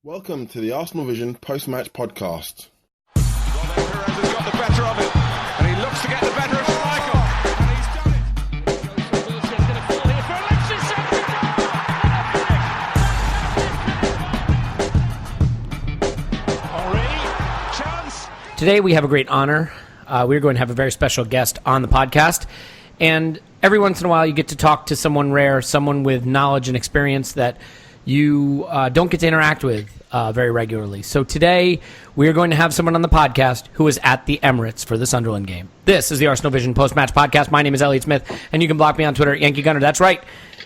Welcome to the Arsenal Vision post-match podcast. Well, Perez has got the better of it, and he looks to get the better of Schmeichel, and he's done it. Ozil going to fall here for Alexis Henry, chance. Today we have a great honor. We're going to have a very special guest on the podcast, and every once in a while you get to talk to someone rare, someone with knowledge and experience that you don't get to interact with very regularly. So today, we are going to have someone on the podcast who was at the Emirates for the Sunderland game. This is the Arsenal Vision post-match podcast. My name is Elliot Smith, and you can block me on Twitter at Yankee Gunner. That's right.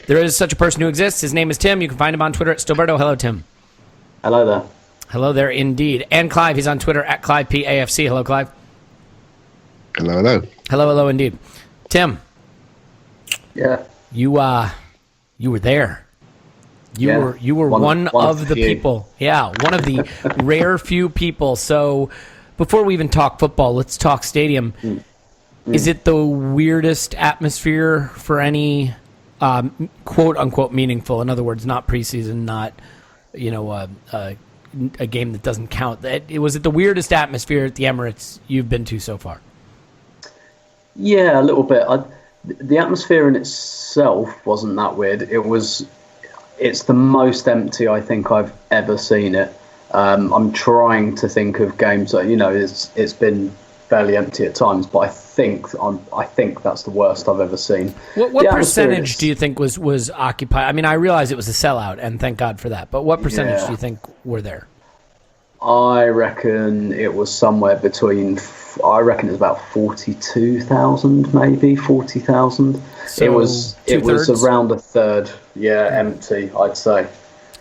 There is such a person who exists. His name is Tim. You can find him on Twitter at Stilberto. Hello, Tim. Hello there. Hello there, indeed. And Clive. He's on Twitter at ClivePAFC. Hello, Clive. Hello, hello. Hello, hello, indeed. Tim. Yeah. You were there. You were one of the people. Yeah, one of the rare few people. So before we even talk football, let's talk stadium. Is it the weirdest atmosphere for any quote-unquote meaningful? In other words, not preseason, not a game that doesn't count. Was it the weirdest atmosphere at the Emirates you've been to so far? Yeah, a little bit. The atmosphere in itself wasn't that weird. It's the most empty I think I've ever seen it. I'm trying to think of games that it's been fairly empty at times, but I think that's the worst I've ever seen. What percentage do you think was occupied? I mean, I realize it was a sellout, and thank God for that. But what percentage do you think were there? I reckon it was somewhere between. I reckon it was about 42,000, maybe 40,000. So it was around a third, empty, I'd say.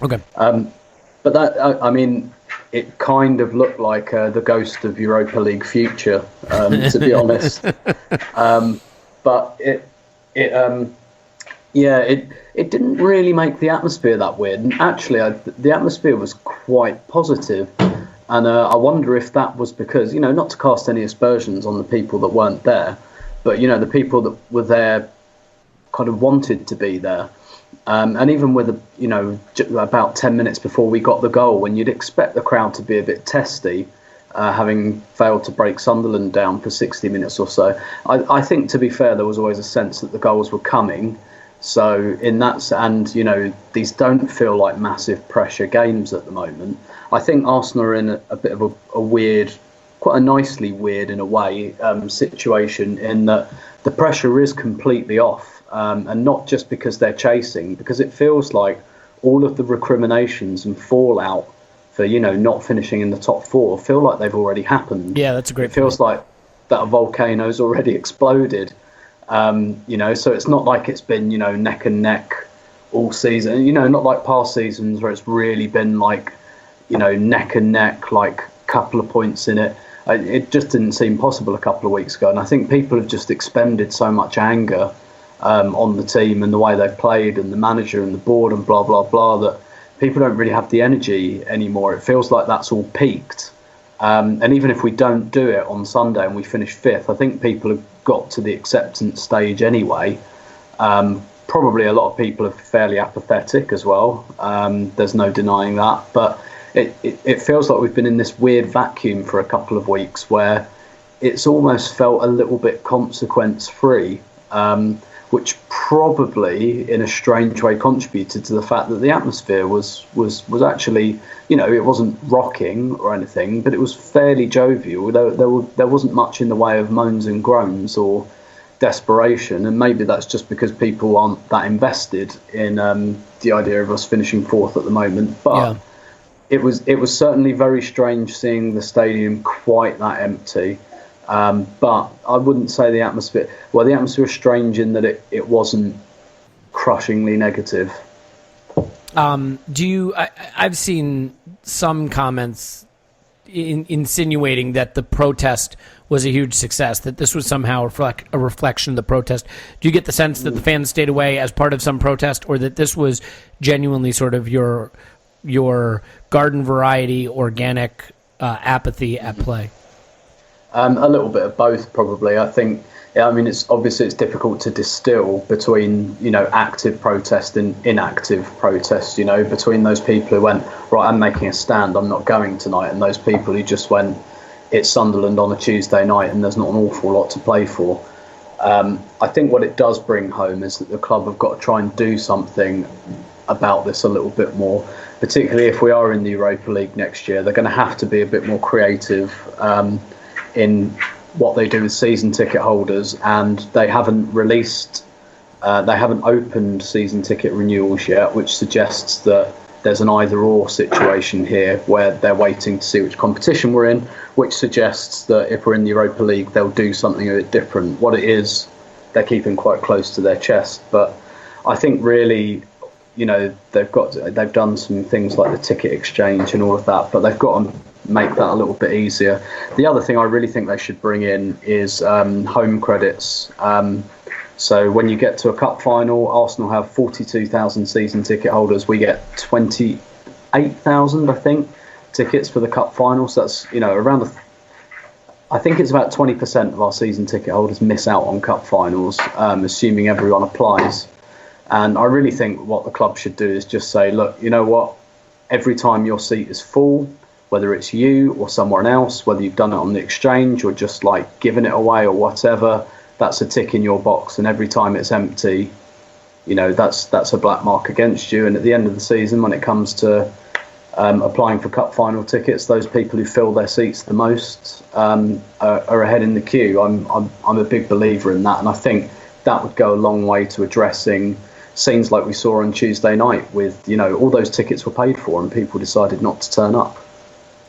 Okay. But that, I mean, it kind of looked like the ghost of Europa League future, to be honest. But it didn't really make the atmosphere that weird. And actually, the atmosphere was quite positive. And I wonder if that was because, not to cast any aspersions on the people that weren't there, but, the people that were there kind of wanted to be there. And even with, about 10 minutes before we got the goal, when you'd expect the crowd to be a bit testy, having failed to break Sunderland down for 60 minutes or so, I think, to be fair, there was always a sense that the goals were coming. So in that, and these don't feel like massive pressure games at the moment. I think Arsenal are in a bit of a weird, quite a nicely weird in a way, situation in that the pressure is completely off, and not just because they're chasing, because it feels like all of the recriminations and fallout for not finishing in the top four feel like they've already happened. Yeah, that's a great. It feels like that a volcano's already exploded. So it's not like it's been, neck and neck all season, not like past seasons where it's really been like, neck and neck, like couple of points in it. It just didn't seem possible a couple of weeks ago. And I think people have just expended so much anger on the team and the way they've played and the manager and the board and blah, blah, blah, that people don't really have the energy anymore. It feels like that's all peaked. And even if we don't do it on Sunday and we finish fifth, I think people have got to the acceptance stage anyway. Probably a lot of people are fairly apathetic as well. There's no denying that. But it feels like we've been in this weird vacuum for a couple of weeks where it's almost felt a little bit consequence-free, which probably, in a strange way, contributed to the fact that the atmosphere was actually, it wasn't rocking or anything, but it was fairly jovial. There wasn't much in the way of moans and groans or desperation, and maybe that's just because people aren't that invested in the idea of us finishing fourth at the moment. But it was certainly very strange seeing the stadium quite that empty. But I wouldn't say the atmosphere. Well, the atmosphere was strange in that it wasn't crushingly negative. I've seen some comments insinuating that the protest was a huge success, that this was somehow a reflection of the protest. Do you get the sense that the fans stayed away as part of some protest, or that this was genuinely sort of your garden variety organic apathy at play? A little bit of both, probably. I think. Yeah, I mean, it's difficult to distill between, active protest and inactive protest, between those people who went, right, I'm making a stand, I'm not going tonight, and those people who just went, it's Sunderland on a Tuesday night and there's not an awful lot to play for. I think what it does bring home is that the club have got to try and do something about this a little bit more, particularly if we are in the Europa League next year. They're going to have to be a bit more creative in what they do with season ticket holders, and they haven't opened season ticket renewals yet, which suggests that there's an either-or situation here where they're waiting to see which competition we're in, which suggests that if we're in the Europa League, they'll do something a bit different. What it is, they're keeping quite close to their chest. But I think really, they've done some things like the ticket exchange and all of that, but they've got to make that a little bit easier. The other thing I really think they should bring in is home credits. So when you get to a cup final, Arsenal have 42,000 season ticket holders. We get 28,000, I think, tickets for the cup final. So that's, I think it's about 20% of our season ticket holders miss out on cup finals, assuming everyone applies. And I really think what the club should do is just say, look, you know what? Every time your seat is full, whether it's you or someone else, whether you've done it on the exchange or just like giving it away or whatever, that's a tick in your box. And every time it's empty, that's a black mark against you. And at the end of the season, when it comes to applying for cup final tickets, those people who fill their seats the most are ahead in the queue. I'm a big believer in that, and I think that would go a long way to addressing scenes like we saw on Tuesday night with, all those tickets were paid for and people decided not to turn up.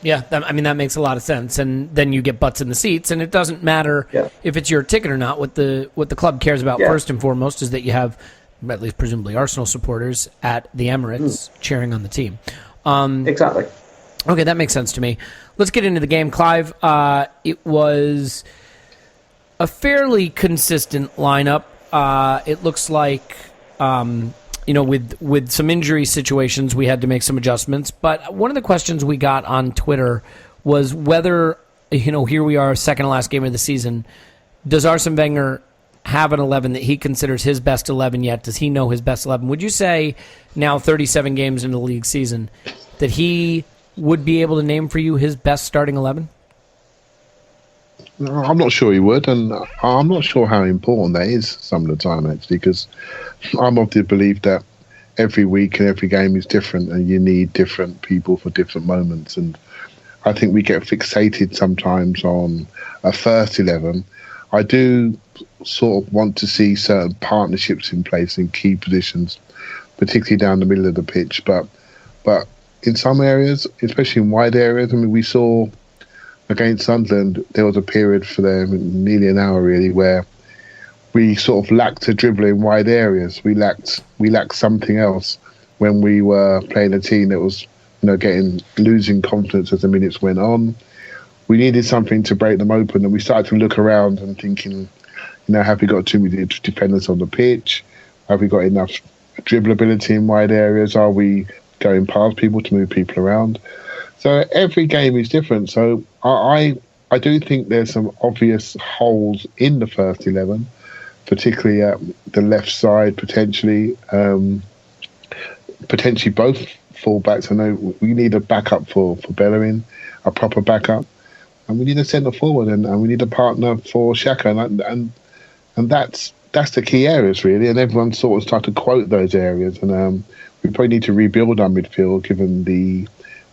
Yeah, that makes a lot of sense. And then you get butts in the seats, and it doesn't matter if it's your ticket or not. What the club cares about first and foremost is that you have, at least presumably, Arsenal supporters at the Emirates cheering on the team. Exactly. Okay, that makes sense to me. Let's get into the game. Clive, it was a fairly consistent lineup. It looks like, with some injury situations, we had to make some adjustments. But one of the questions we got on Twitter was whether, here we are, second to last game of the season, does Arsene Wenger have an 11 that he considers his best 11 yet? Does he know his best 11? Would you say, now 37 games into the league season, that he would be able to name for you his best starting 11? I'm not sure he would, and I'm not sure how important that is some of the time, actually, because I'm of the belief that every week and every game is different, and you need different people for different moments. And I think we get fixated sometimes on a first 11. I do sort of want to see certain partnerships in place in key positions, particularly down the middle of the pitch. But in some areas, especially in wide areas, we saw against Sunderland, there was a period for them, nearly an hour really, where we sort of lacked a dribble in wide areas. We lacked something else when we were playing a team that was, losing confidence as the minutes went on. We needed something to break them open, and we started to look around and thinking, have we got too many defenders on the pitch? Have we got enough dribble ability in wide areas? Are we going past people to move people around? So every game is different. So I do think there's some obvious holes in the first 11, particularly at the left side, potentially both fullbacks. I know we need a backup for Bellerin, a proper backup, and we need a centre forward, and we need a partner for Xhaka, and that's the key areas really. And everyone sort of started to quote those areas, and we probably need to rebuild our midfield given the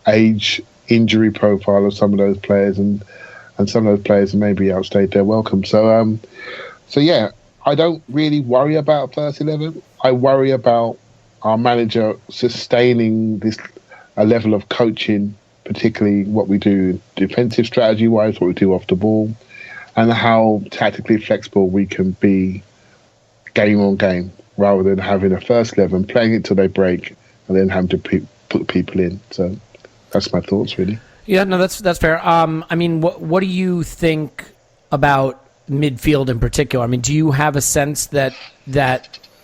age, injury profile of some of those players, and some of those players maybe outstayed their welcome. So yeah, I don't really worry about first 11. I worry about our manager sustaining a level of coaching, particularly what we do defensive strategy wise, what we do off the ball, and how tactically flexible we can be game on game, rather than having a first 11, playing it till they break, and then having to put people in. So that's my thoughts, really. Yeah, no, that's fair. What do you think about midfield in particular? Do you have a sense that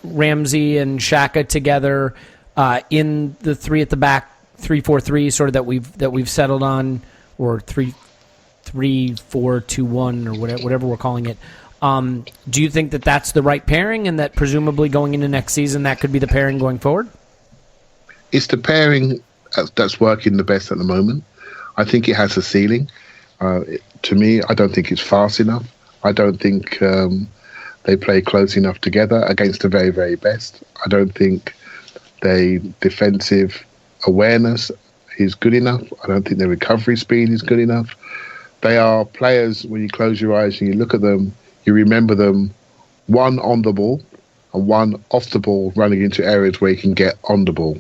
Ramsey and Xhaka together in the three at the back, 3-4-3, sort of that we've settled on, or 3-4-2-1 or whatever we're calling it. Do you think that that's the right pairing, and that presumably going into next season that could be the pairing going forward? It's the pairing that's working the best at the moment. I think it has a ceiling. To me, I don't think it's fast enough. I don't think they play close enough together against the very, very best. I don't think their defensive awareness is good enough. I don't think their recovery speed is good enough. They are players, when you close your eyes and you look at them, you remember them, one on the ball and one off the ball, running into areas where you can get on the ball.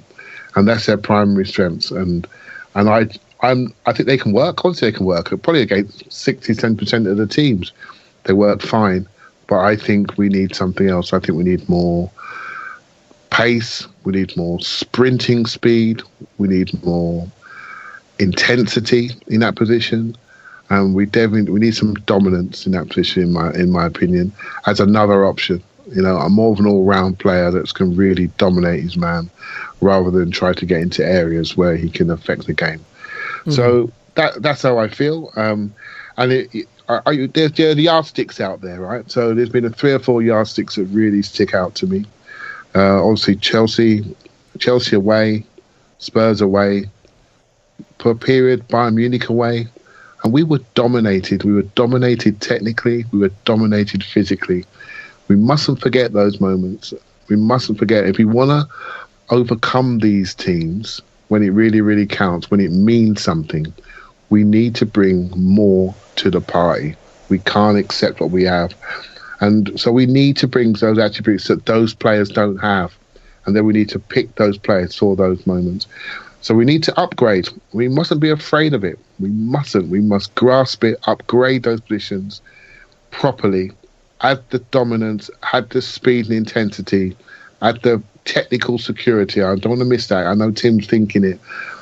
And that's their primary strengths. And I think they can work. Obviously, they can work. Probably against 60-10% of the teams, they work fine. But I think we need something else. I think we need more pace. We need more sprinting speed. We need more intensity in that position. And we need some dominance in that position, in my opinion, as another option. You know, I'm more of an all-round player that can really dominate his man, rather than try to get into areas where he can affect the game. Mm-hmm. So that's how I feel. And there's the yardsticks out there, right? So there's been 3 or 4 yardsticks that really stick out to me. Obviously, Chelsea away, Spurs away, for a period, Bayern Munich away. And we were dominated. We were dominated technically. We were dominated physically. We mustn't forget those moments. We mustn't forget, if we want to overcome these teams when it really, really counts, when it means something, we need to bring more to the party. We can't accept what we have. And so we need to bring those attributes that those players don't have. And then we need to pick those players for those moments. So we need to upgrade. We mustn't be afraid of it. We mustn't. We must grasp it, upgrade those positions properly, add the dominance, add the speed and intensity, add the technical security. I don't want to miss that. I know Tim's thinking it,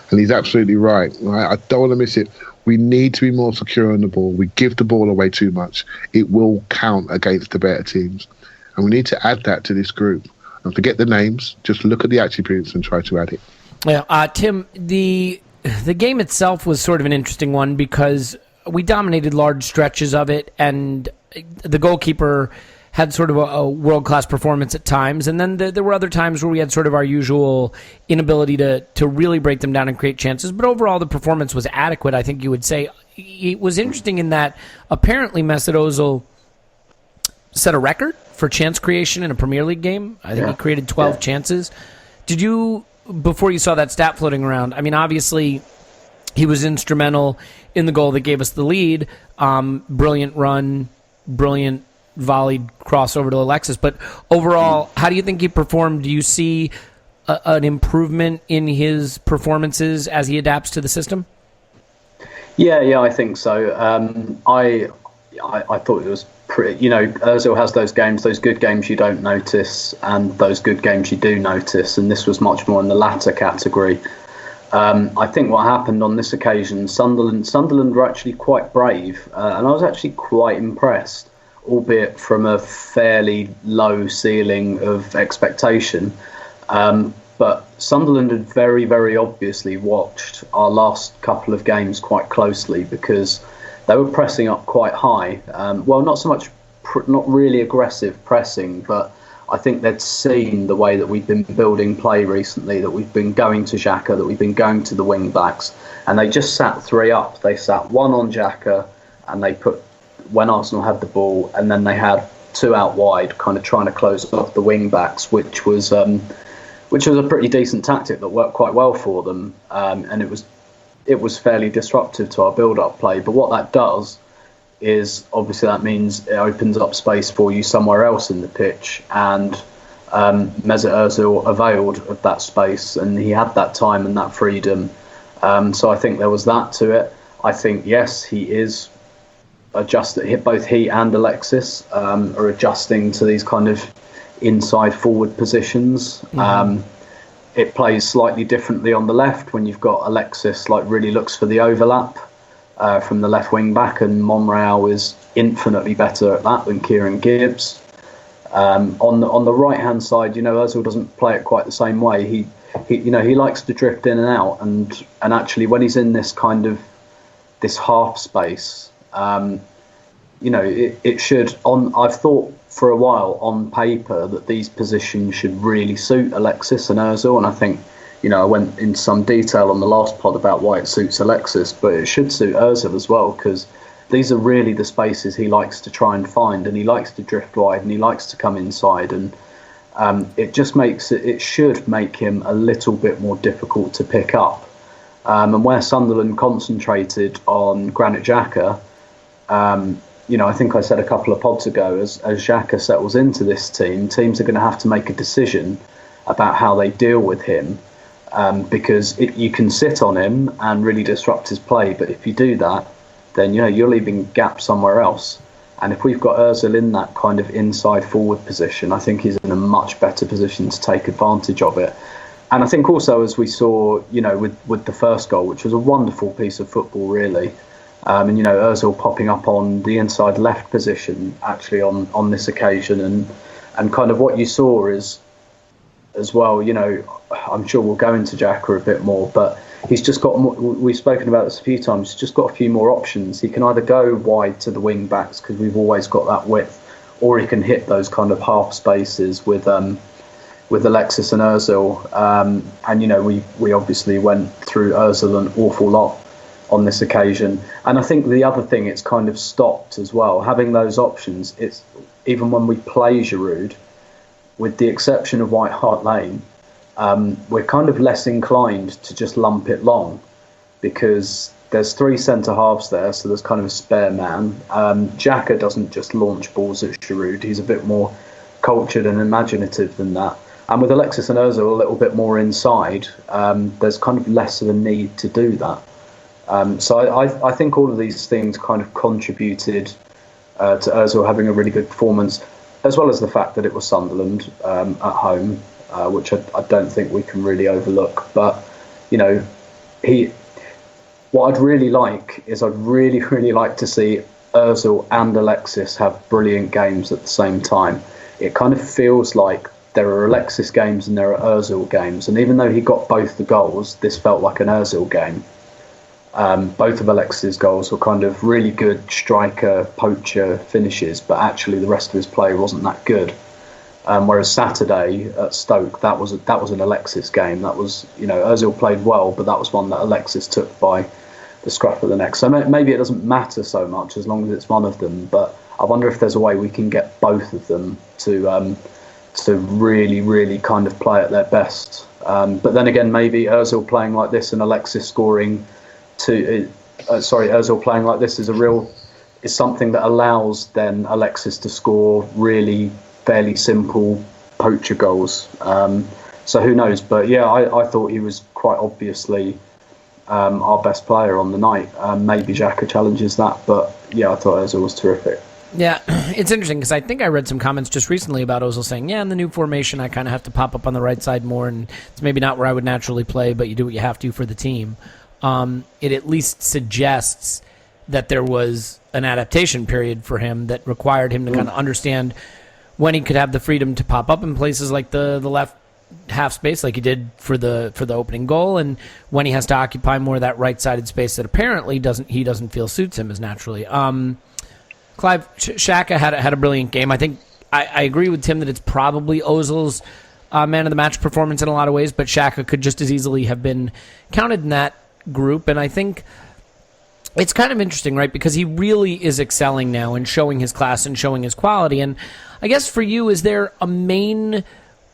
and he's absolutely right. I don't want to miss it. We need to be more secure on the ball. We give the ball away too much. It will count against the better teams. And we need to add that to this group. And forget the names. Just look at the attributes and try to add it. Yeah, Tim, the game itself was sort of an interesting one because we dominated large stretches of it, and the goalkeeper had sort of a world-class performance at times, and then there were other times where we had sort of our usual inability to really break them down and create chances, but overall the performance was adequate, I think you would say. It was interesting in that apparently Mesut Ozil set a record for chance creation in a Premier League game. I think he created 12 chances. Did you, before you saw that stat floating around, I mean, obviously he was instrumental in the goal that gave us the lead. Brilliant run, brilliant volleyed crossover to Alexis. But overall, how do you think he performed? Do you see an improvement in his performances as he adapts to the system? Yeah, I think so. I thought it was pretty. You know, Ozil has those games, those good games you don't notice, and those good games you do notice. And this was much more in the latter category. I think what happened on this occasion, Sunderland were actually quite brave, and I was actually quite impressed, albeit from a fairly low ceiling of expectation. But Sunderland had very, very obviously watched our last couple of games quite closely because they were pressing up quite high. Well, not so much, not really aggressive pressing, but I think they'd seen the way that we've been building play recently, that we've been going to Xhaka, that we've been going to the wing backs, and they just sat 3 up. They sat 1 on Xhaka, and they put, when Arsenal had the ball, and then they had 2 out wide, kind of trying to close off the wing backs, which was a pretty decent tactic that worked quite well for them, and it was fairly disruptive to our build-up play. But what that does is, obviously, that means it opens up space for you somewhere else in the pitch, and Mesut Ozil availed of that space, and he had that time and that freedom. So I think there was that to it. I think, yes, he is adjusted. Both he and Alexis are adjusting to these kind of inside forward positions. Mm-hmm. It plays slightly differently on the left when you've got Alexis really looks for the overlap from the left wing back, and Monreal is infinitely better at that than Kieran Gibbs. On the right hand side, Ozil doesn't play it quite the same way. He likes to drift in and out, and actually when he's in this kind of this half space. It should. I've thought for a while on paper that these positions should really suit Alexis and Ozil, and I think, I went into some detail on the last pod about why it suits Alexis, but it should suit Ozil as well, because these are really the spaces he likes to try and find, and he likes to drift wide, and he likes to come inside, and it should make him a little bit more difficult to pick up. And where Sunderland concentrated on Granit Xhaka, I think I said a couple of pods ago, as Xhaka settles into this team, teams are going to have to make a decision about how they deal with him, because you can sit on him and really disrupt his play, but if you do that, then you're leaving gaps somewhere else. And if we've got Ozil in that kind of inside forward position, I think he's in a much better position to take advantage of it. And I think also, as we saw, with the first goal, which was a wonderful piece of football, really, and Ozil popping up on the inside left position actually on this occasion, and kind of what you saw is, as well, I'm sure we'll go into Xhaka a bit more, but he's just got more, we've spoken about this a few times, he's just got a few more options. He can either go wide to the wing backs, because we've always got that width, or he can hit those kind of half spaces with Alexis and Ozil. And we obviously went through Ozil an awful lot on this occasion. And I think the other thing, it's kind of stopped as well, having those options. It's even when we play Giroud, with the exception of White Hart Lane, we're kind of less inclined to just lump it long, because there's three centre-halves there, so there's kind of a spare man. Xhaka doesn't just launch balls at Giroud, he's a bit more cultured and imaginative than that. And with Alexis and Ozil a little bit more inside, there's kind of less of a need to do that. So I think all of these things kind of contributed to Ozil having a really good performance, as well as the fact that it was Sunderland at home, which I don't think we can really overlook. But, what I'd really like is I'd really, really like to see Ozil and Alexis have brilliant games at the same time. It kind of feels like there are Alexis games and there are Ozil games. And even though he got both the goals, this felt like an Ozil game. Both of Alexis' goals were kind of really good striker, poacher finishes, but actually the rest of his play wasn't that good. Whereas Saturday at Stoke, that was an Alexis game. That was, Ozil played well, but that was one that Alexis took by the scruff of the neck. So maybe it doesn't matter so much as long as it's one of them. But I wonder if there's a way we can get both of them to really, really kind of play at their best. But then again, maybe Ozil playing like this and Alexis scoring Ozil playing like this is something that allows then Alexis to score really fairly simple poacher goals. So who knows? But yeah, I thought he was quite obviously our best player on the night. Maybe Xhaka challenges that, but yeah, I thought Ozil was terrific. Yeah, it's interesting because I think I read some comments just recently about Ozil saying, in the new formation I kind of have to pop up on the right side more, and it's maybe not where I would naturally play, but you do what you have to for the team. It at least suggests that there was an adaptation period for him that required him to kind of understand when he could have the freedom to pop up in places like the left half space, like he did for the opening goal, and when he has to occupy more of that right-sided space that apparently he doesn't feel suits him as naturally. Clive, Xhaka had a brilliant game. I think I agree with Tim that it's probably Ozil's man of the match performance in a lot of ways, but Xhaka could just as easily have been counted in that group. And I think it's kind of interesting, right? Because he really is excelling now and showing his class and showing his quality. And I guess for you, is there a main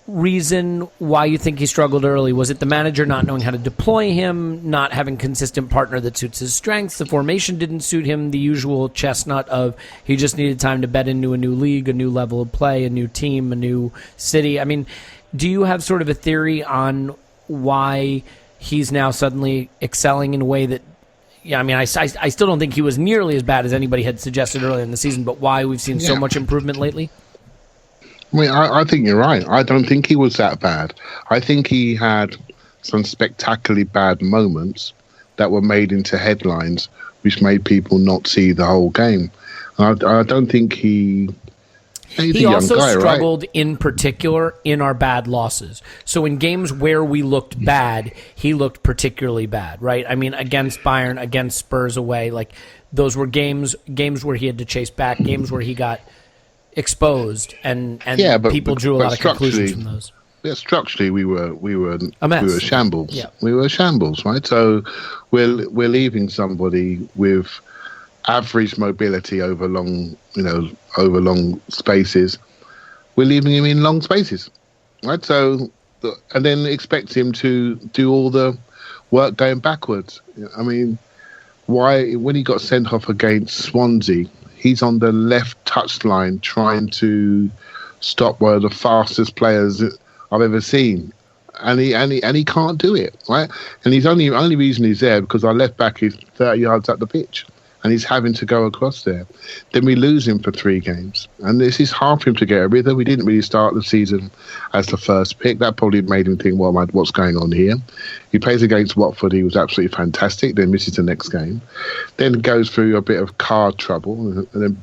reason why you think he struggled early? Was it the manager not knowing how to deploy him, not having consistent partner that suits his strengths? The formation didn't suit him, the usual chestnut of he just needed time to bed into a new league, a new level of play, a new team, a new city. I mean, do you have sort of a theory on why he's now suddenly excelling in a way that, I still don't think he was nearly as bad as anybody had suggested earlier in the season, but why we've seen so much improvement lately? I think you're right. I don't think he was that bad. I think he had some spectacularly bad moments that were made into headlines, which made people not see the whole game. I don't think he He's He a young also guy, struggled in particular in our bad losses. So in games where we looked bad, he looked particularly bad, right? I mean, against Bayern, against Spurs away, like those were games where he had to chase back, games where he got exposed, and people drew a lot of conclusions from those. Yeah, structurally we were A mess. we were shambles. Yeah. We were shambles, right? So we're leaving somebody with average mobility over long spaces. We're leaving him in long spaces, right? So and then expect him to do all the work going backwards. I mean, why when he got sent off against Swansea, he's on the left touchline trying to stop one of the fastest players I've ever seen, and he can't do it, right? And he's only reason he's there because our left back is 30 yards up the pitch, and he's having to go across there. Then we lose him for 3 games, and this is hard for him to get a rhythm. We didn't really start the season as the first pick. That probably made him think, well, what's going on here? He plays against Watford. He was absolutely fantastic. Then misses the next game. Then goes through a bit of card trouble, and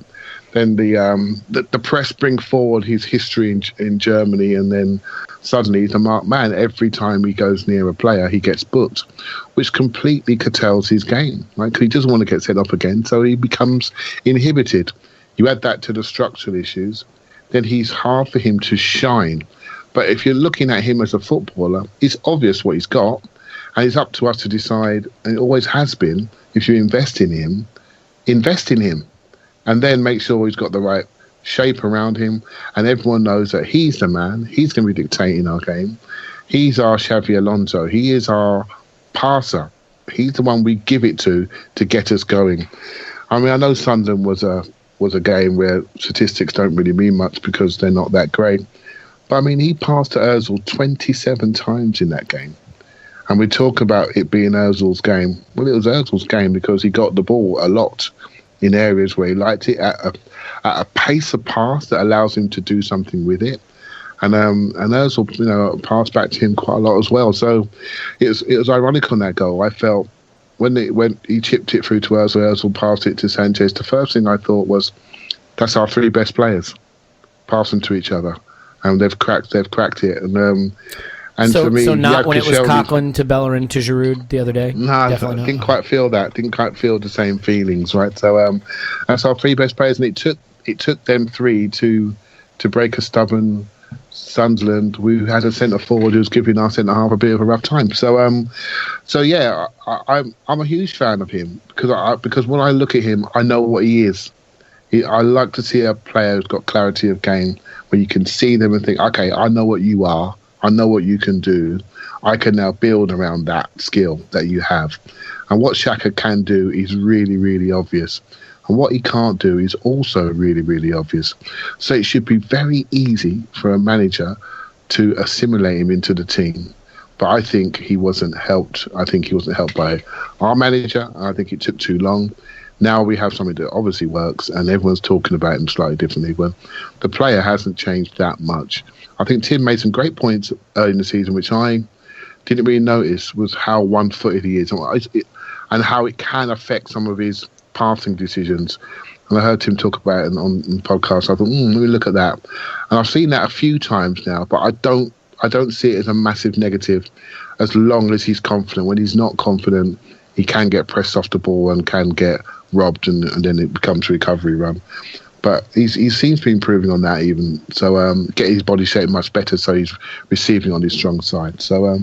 then the press bring forward his history in Germany, and then suddenly he's a marked man. Every time he goes near a player, he gets booked, which completely curtails his game, right? Because he doesn't want to get set up again, so he becomes inhibited. You add that to the structural issues, then he's hard for him to shine. But if you're looking at him as a footballer, it's obvious what he's got, and it's up to us to decide, and it always has been, if you invest in him, invest in him. And then make sure he's got the right shape around him, and everyone knows that he's the man. He's going to be dictating our game. He's our Xavi Alonso. He is our passer. He's the one we give it to get us going. I mean, I know Sunderland was a game where statistics don't really mean much because they're not that great. But I mean, he passed to Ozil 27 times in that game. And we talk about it being Ozil's game. Well, it was Ozil's game because he got the ball a lot in areas where he liked it at a pace of pass that allows him to do something with it, and Ozil, passed back to him quite a lot as well. So it was ironic on that goal. I felt when he chipped it through to Ozil passed it to Sanchez. The first thing I thought was, that's our 3 best players passing to each other, and they've cracked it. And so for me, not when it was Coughlin to Bellerin to Giroud the other day? No, I didn't quite feel that. Didn't quite feel the same feelings, right? So that's our 3 best players, and it took them 3 to break a stubborn Sunderland. We had a centre forward who was giving our centre half a bit of a rough time. So yeah, I'm a huge fan of him because when I look at him, I know what he is. I like to see a player who's got clarity of game, where you can see them and think, okay, I know what you are. I know what you can do. I can now build around that skill that you have. And what Xhaka can do is really, really obvious. And what he can't do is also really, really obvious. So it should be very easy for a manager to assimilate him into the team. But I think he wasn't helped. I think he wasn't helped by our manager. I think it took too long. Now we have something that obviously works, and everyone's talking about him slightly differently. But the player hasn't changed that much. I think Tim made some great points early in the season, which I didn't really notice, was how one-footed he is and how it can affect some of his passing decisions. And I heard Tim talk about it on the podcast. I thought, let me look at that. And I've seen that a few times now, but I don't see it as a massive negative as long as he's confident. When he's not confident, he can get pressed off the ball and can get robbed, and then it becomes a recovery run. But he seems to be improving on that even. So get his body shape much better, so he's receiving on his strong side. So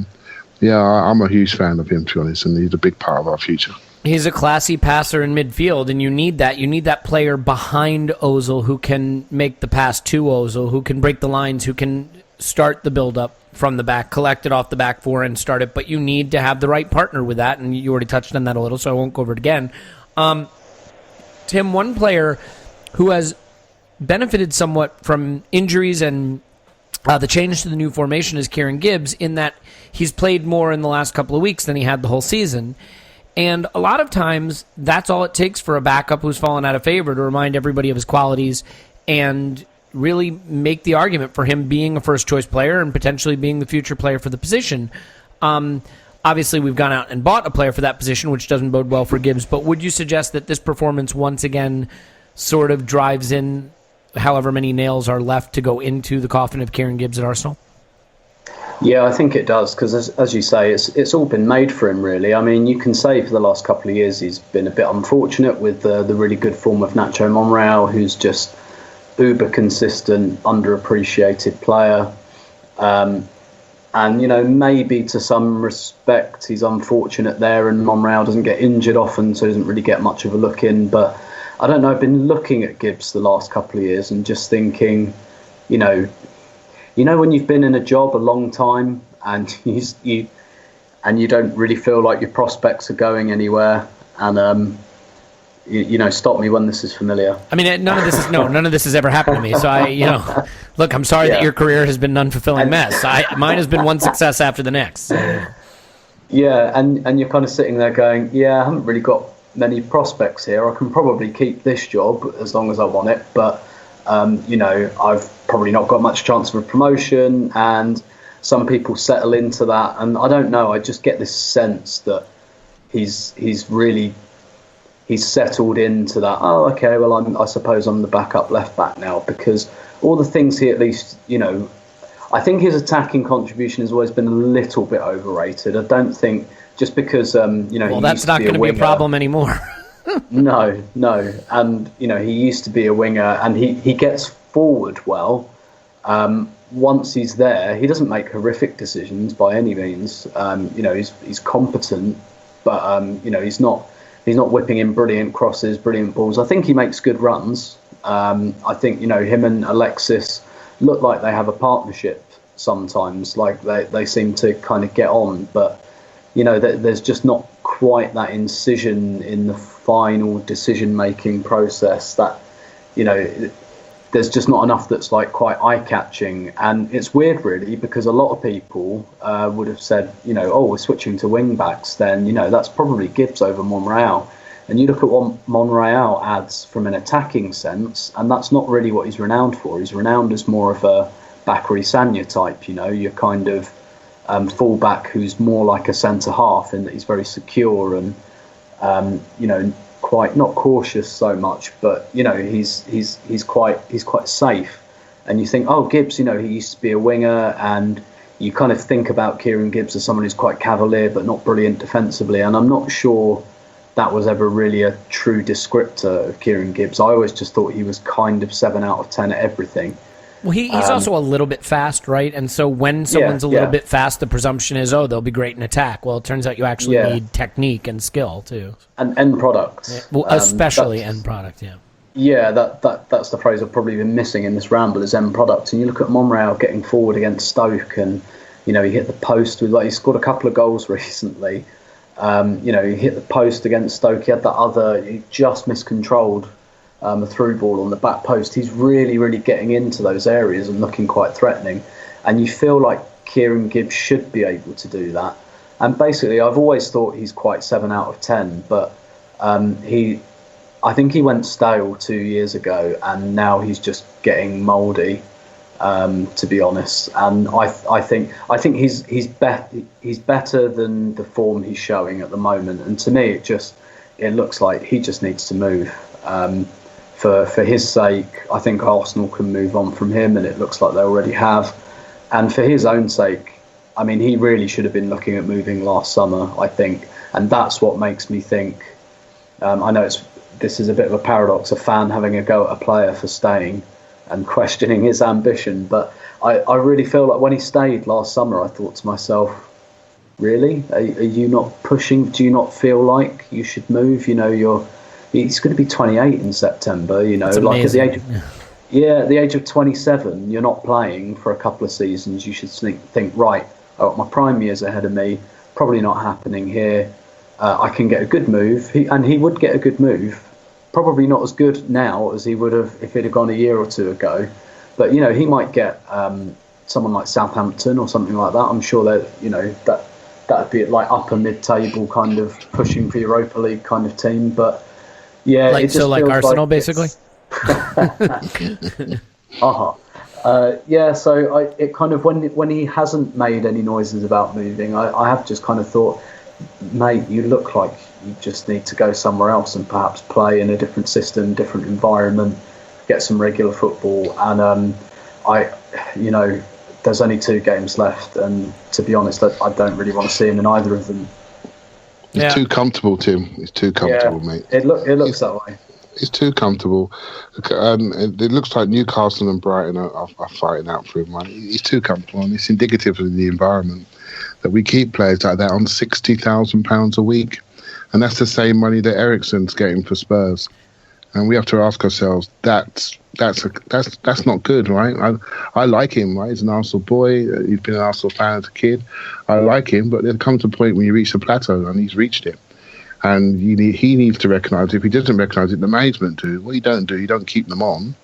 yeah, I'm a huge fan of him, to be honest, and he's a big part of our future. He's a classy passer in midfield, and you need that. You need that player behind Ozil who can make the pass to Ozil, who can break the lines, who can start the build-up from the back, collect it off the back 4 and start it. But you need to have the right partner with that, and you already touched on that a little, so I won't go over it again. Tim, one player who has benefited somewhat from injuries and the change to the new formation is Kieran Gibbs, in that he's played more in the last couple of weeks than he had the whole season. And a lot of times, that's all it takes for a backup who's fallen out of favor to remind everybody of his qualities and really make the argument for him being a first-choice player and potentially being the future player for the position. Obviously, we've gone out and bought a player for that position, which doesn't bode well for Gibbs. But would you suggest that this performance once again sort of drives in however many nails are left to go into the coffin of Kieran Gibbs at Arsenal? Yeah, I think it does, because as you say, it's all been made for him, really. I mean, you can say for the last couple of years he's been a bit unfortunate with the really good form of Nacho Monreal, who's just uber consistent, underappreciated player. And, maybe to some respect he's unfortunate there, and Monreal doesn't get injured often, so he doesn't really get much of a look in. But I don't know, I've been looking at Gibbs the last couple of years and just thinking, when you've been in a job a long time and you don't really feel like your prospects are going anywhere, and stop me when this is familiar. I mean, none of this has ever happened to me. So look, I'm sorry that your career has been an unfulfilling mess. Mine has been one success after the next. So. Yeah, and you're kind of sitting there going, I haven't really got many prospects here. I can probably keep this job as long as I want it, but I've probably not got much chance of a promotion, and some people settle into that, and I don't know, I just get this sense that he's settled into that. Oh, okay, well, I suppose I'm the backup left back now, because all the things he at least, I think his attacking contribution has always been a little bit overrated. I don't think just because well, that's not going to be a problem anymore. No, and he used to be a winger, and he gets forward well. Once he's there, he doesn't make horrific decisions by any means. He's competent, but he's not whipping in brilliant crosses, brilliant balls. I think he makes good runs. I think him and Alexis look like they have a partnership sometimes. Like they seem to kind of get on, but there's just not quite that incision in the final decision-making process that, there's just not enough that's like quite eye-catching. And it's weird, really, because a lot of people would have said, we're switching to wing-backs, then, that's probably Gibbs over Monreal. And you look at what Monreal adds from an attacking sense, and that's not really what he's renowned for. He's renowned as more of a Bakary Sagna type, you're kind of full-back who's more like a centre-half in that he's very secure and, quite not cautious so much, but he's quite safe. And you think, oh, Gibbs, he used to be a winger, and you kind of think about Kieran Gibbs as someone who's quite cavalier but not brilliant defensively. And I'm not sure that was ever really a true descriptor of Kieran Gibbs. I always just thought he was kind of 7 out of 10 at everything. Well, he's also a little bit fast, right? And so when someone's a little bit fast, the presumption is, they'll be great in attack. Well, it turns out you actually need technique and skill, too. And end product. Yeah. Well, especially end product, yeah. Yeah, that's the phrase I've probably been missing in this ramble, is end product. And you look at Monreal getting forward against Stoke, and, he hit the post with, he scored a couple of goals recently. He hit the post against Stoke. He had that other, he just miscontrolled a through ball on the back post. He's really, really getting into those areas and looking quite threatening. And you feel like Kieran Gibbs should be able to do that. And basically, I've always thought he's quite 7 out of 10, but I think he went stale 2 years ago, and now he's just getting mouldy, to be honest. And I think he's better than the form he's showing at the moment. And to me, it looks like he just needs to move. For his sake, I think Arsenal can move on from him, and it looks like they already have. And for his own sake, I mean, he really should have been looking at moving last summer, I think. And that's what makes me think, I know this is a bit of a paradox, a fan having a go at a player for staying and questioning his ambition. But I really feel like when he stayed last summer, I thought to myself, really? Are you not pushing? Do you not feel like you should move? He's going to be 28 in September, That's like amazing. at the age of 27, you're not playing for a couple of seasons. You should think, right, I've got my prime years ahead of me, probably not happening here. I can get a good move. He would get a good move, probably not as good now as he would have if he'd have gone a year or two ago. But, he might get someone like Southampton or something like that. I'm sure that that'd be like upper mid-table kind of pushing for Europa League kind of team. But yeah, like Arsenal, basically. So it kind of when he hasn't made any noises about moving, I have just kind of thought, mate, you look like you just need to go somewhere else and perhaps play in a different system, different environment. get some regular football. And there's only 2 games left, and to be honest, I don't really want to see him in either of them. It's too comfortable, Tim. It's too comfortable, mate. It looks that way. It's too comfortable. It looks like Newcastle and Brighton are fighting out for him. Right? It's too comfortable, and it's indicative of the environment that we keep players like that on £60,000 a week, and that's the same money that Eriksen's getting for Spurs. And we have to ask ourselves, that's not good, right? I like him, right? He's an Arsenal boy. He's been an Arsenal fan as a kid. I like him, but there comes a point when you reach the plateau, and he's reached it. And he needs to recognise it. If he doesn't recognise it, the management do. What you don't keep them on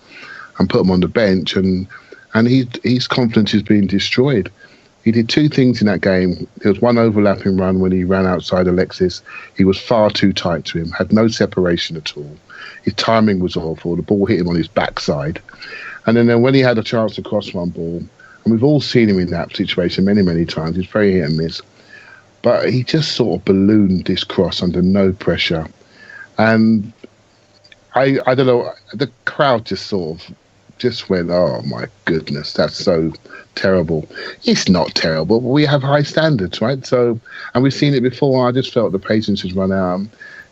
and put them on the bench. And his confidence is being destroyed. He did 2 things in that game. There was one overlapping run when he ran outside Alexis. He was far too tight to him, had no separation at all. His timing was awful. The ball hit him on his backside. And then when he had a chance to cross one ball, and we've all seen him in that situation many, many times, he's very hit and miss. But he just sort of ballooned this cross under no pressure. And I don't know, the crowd just went, oh my goodness, that's so terrible. It's not terrible, but we have high standards, right? So, and we've seen it before. I just felt the patience has run out.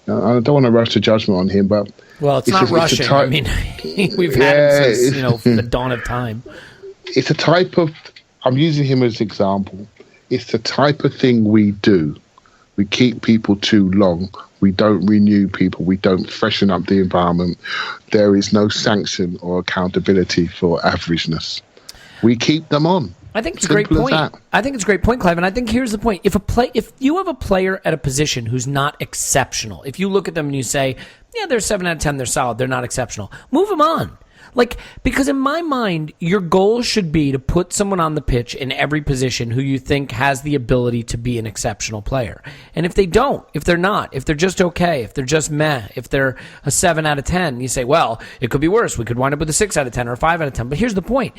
I don't want to rush to judgment on him, but it's not rushing. I mean, we've had him since the dawn of time. It's a type of. I'm using him as an example. It's the type of thing we do. We keep people too long. We don't renew people. We don't freshen up the environment. There is no sanction or accountability for averageness. We keep them on. I think it's a great point. I think it's a great point, Clive. And I think here's the point. If you have a player at a position who's not exceptional, if you look at them and you say, yeah, they're 7 out of 10, they're solid, they're not exceptional, move them on. Because in my mind, your goal should be to put someone on the pitch in every position who you think has the ability to be an exceptional player. And if they don't, if they're not, if they're just okay, if they're just meh, if they're a 7 out of 10, you say, well, it could be worse. We could wind up with a 6 out of 10 or a 5 out of 10. But here's the point.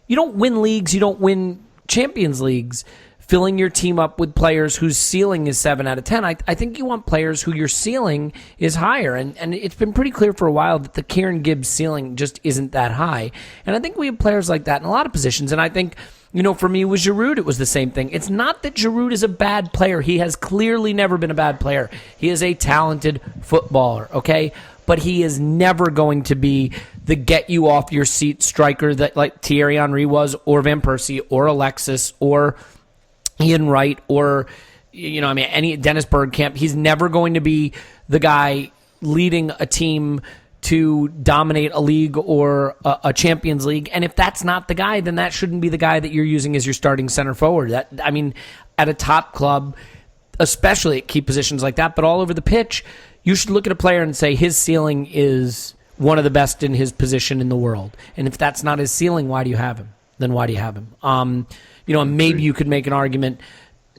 You don't win leagues, you don't win Champions Leagues filling your team up with players whose ceiling is 7 out of 10. I think you want players who your ceiling is higher. And it's been pretty clear for a while that the Kieran Gibbs ceiling just isn't that high. And I think we have players like that in a lot of positions. And I think, for me with Giroud, it was the same thing. It's not that Giroud is a bad player. He has clearly never been a bad player. He is a talented footballer, okay? But he is never going to be the get-you-off-your-seat striker that like Thierry Henry was, or Van Persie, or Alexis, or Ian Wright, or any Dennis Bergkamp. He's never going to be the guy leading a team to dominate a league or a Champions League. And if that's not the guy, then that shouldn't be the guy that you're using as your starting center forward. At a top club, especially at key positions like that, but all over the pitch, you should look at a player and say his ceiling is one of the best in his position in the world. And if that's not his ceiling, why do you have him? Then why do you have him? And maybe you could make an argument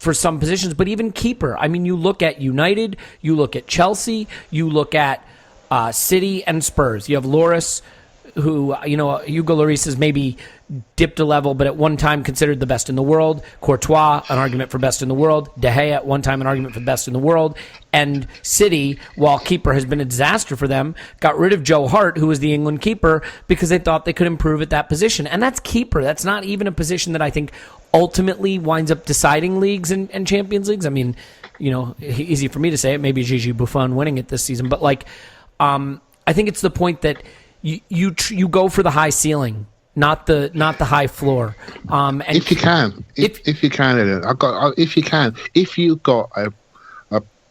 for some positions, but even keeper. You look at United, you look at Chelsea, you look at City and Spurs. You have Lloris, who, Hugo Lloris has maybe dipped a level, but at one time considered the best in the world. Courtois, an argument for best in the world. De Gea, at one time, an argument for best in the world. And City, while keeper has been a disaster for them, got rid of Joe Hart, who was the England keeper, because they thought they could improve at that position. And that's keeper. That's not even a position that I think ultimately winds up deciding leagues and Champions Leagues. Easy for me to say it. Maybe Gigi Buffon winning it this season. But, I think it's the point that you go for the high ceiling, not the high floor. And if you can, if you can, Elliot, if you've got a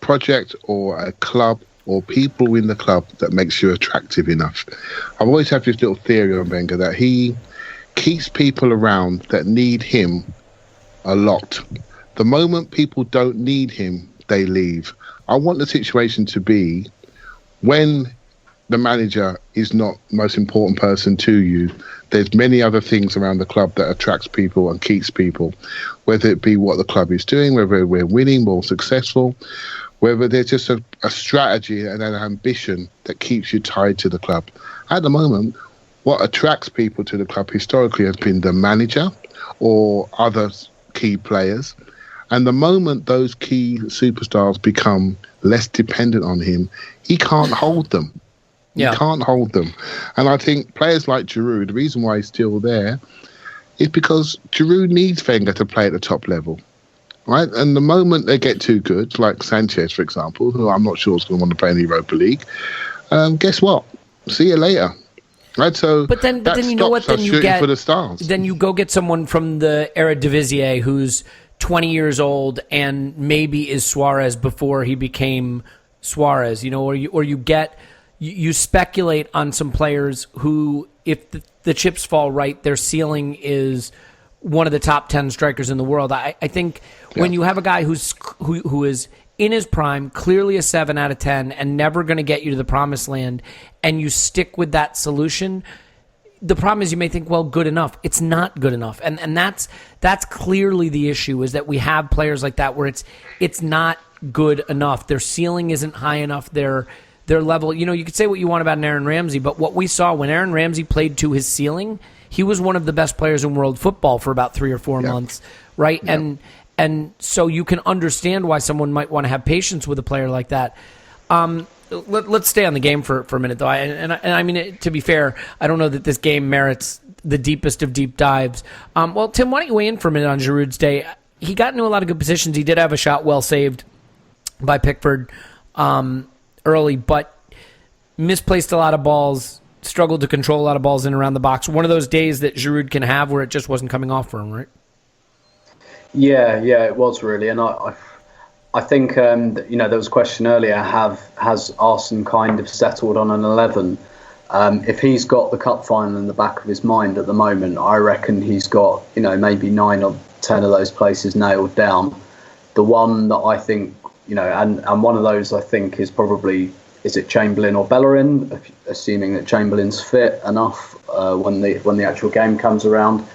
project or a club or people in the club that makes you attractive enough. I've always had this little theory on Wenger that he keeps people around that need him a lot. The moment people don't need him, they leave. I want the situation to be when the manager is not the most important person to you, there's many other things around the club that attracts people and keeps people, whether it be what the club is doing, whether we're winning, more successful, whether there's just a strategy and an ambition that keeps you tied to the club. At the moment, what attracts people to the club historically has been the manager or other key players. And the moment those key superstars become less dependent on him, he can't hold them. You can't hold them. And I think players like Giroud, the reason why he's still there is because Giroud needs Wenger to play at the top level. Right? And the moment they get too good, like Sanchez, for example, who I'm not sure is going to want to play in the Europa League, guess what? See you later. Right? So but then you know what? Then you get for the stars. Then you go get someone from the Eredivisie who's 20 years old and maybe is Suarez before he became Suarez. You know, or you speculate on some players who, if the chips fall right, their ceiling is one of the top 10 strikers in the world. I think when you have a guy who is in his prime, clearly a 7 out of 10, and never going to get you to the promised land, and you stick with that solution, the problem is you may think, well, good enough. It's not good enough. And that's clearly the issue, is that we have players like that where it's not good enough. Their ceiling isn't high enough. Their level, you know, you could say what you want about Aaron Ramsey, but what we saw when Aaron Ramsey played to his ceiling, he was one of the best players in world football for about 3 or 4 months, right? Yep. And so you can understand why someone might want to have patience with a player like that. Let's stay on the game for a minute, though. And I mean, to be fair, I don't know that this game merits the deepest of deep dives. Well, Tim, why don't you weigh in for a minute on Giroud's day? He got into a lot of good positions. He did have a shot well saved by Pickford early, but misplaced a lot of balls, struggled to control a lot of balls in and around the box. One of those days that Giroud can have where it just wasn't coming off for him, right? Yeah, it was really, and I think you know, there was a question earlier: has Arsene kind of settled on an 11? If he's got the cup final in the back of his mind at the moment, I reckon he's got, you know, maybe 9 or 10 of those places nailed down. The one that I think, you know, and one of those I think is probably, is it Chamberlain or Bellerin? Assuming that Chamberlain's fit enough when the actual game comes around.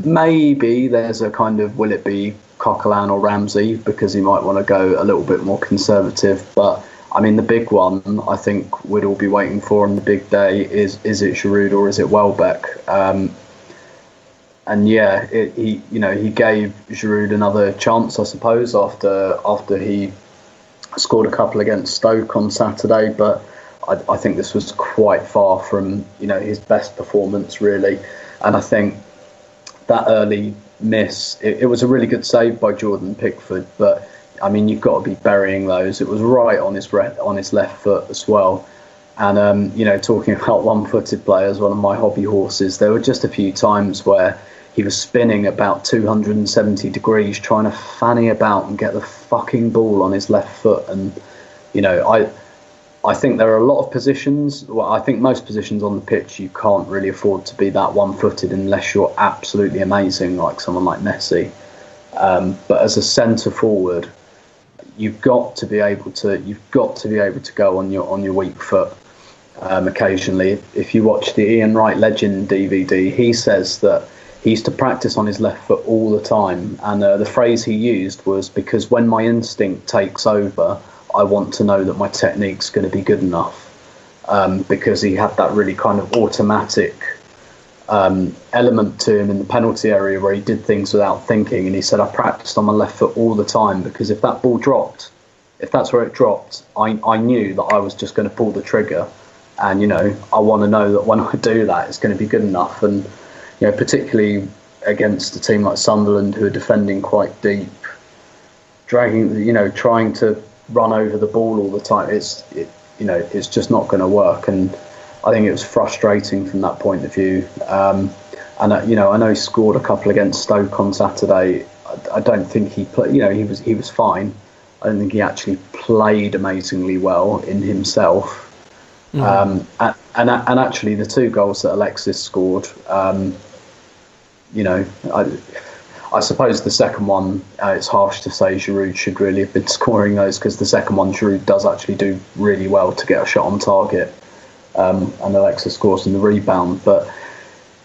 Maybe there's a kind of, will it be Coquelin or Ramsey, because he might want to go a little bit more conservative. But I mean, the big one I think we'd all be waiting for on the big day is it Giroud or is it Welbeck? And yeah, he gave Giroud another chance, I suppose, after he scored a couple against Stoke on Saturday. But I think this was quite far from, you know, his best performance, really. And I think that early miss, it was a really good save by Jordan Pickford, but I mean, you've got to be burying those. It was right on his left foot as well. And you know, talking about one-footed players, one of my hobby horses, there were just a few times where he was spinning about 270 degrees trying to fanny about and get the fucking ball on his left foot. And you know, I think there are a lot of positions, well, I think most positions on the pitch, you can't really afford to be that one-footed unless you're absolutely amazing, like someone like Messi. But as a centre forward, you've got to be able to go on your weak foot occasionally. If you watch the Ian Wright Legend DVD, he says that he used to practice on his left foot all the time, and the phrase he used was, because when my instinct takes over, I want to know that my technique's going to be good enough, because he had that really kind of automatic element to him in the penalty area where he did things without thinking. And he said, I practiced on my left foot all the time, because if that ball dropped, if that's where it dropped, I knew that I was just going to pull the trigger. And, you know, I want to know that when I do that, it's going to be good enough. And, you know, particularly against a team like Sunderland, who are defending quite deep, trying to run over the ball all the time, it's just not going to work. And I think it was frustrating from that point of view. And you know, I know he scored a couple against Stoke on Saturday. I don't think he played. You know, he was fine. I don't think he actually played amazingly well in himself. Mm-hmm. And actually, the 2 goals that Alexis scored, you know, I suppose the second one, it's harsh to say Giroud should really have been scoring those, because the second one, Giroud does actually do really well to get a shot on target, and Alexis scores in the rebound. But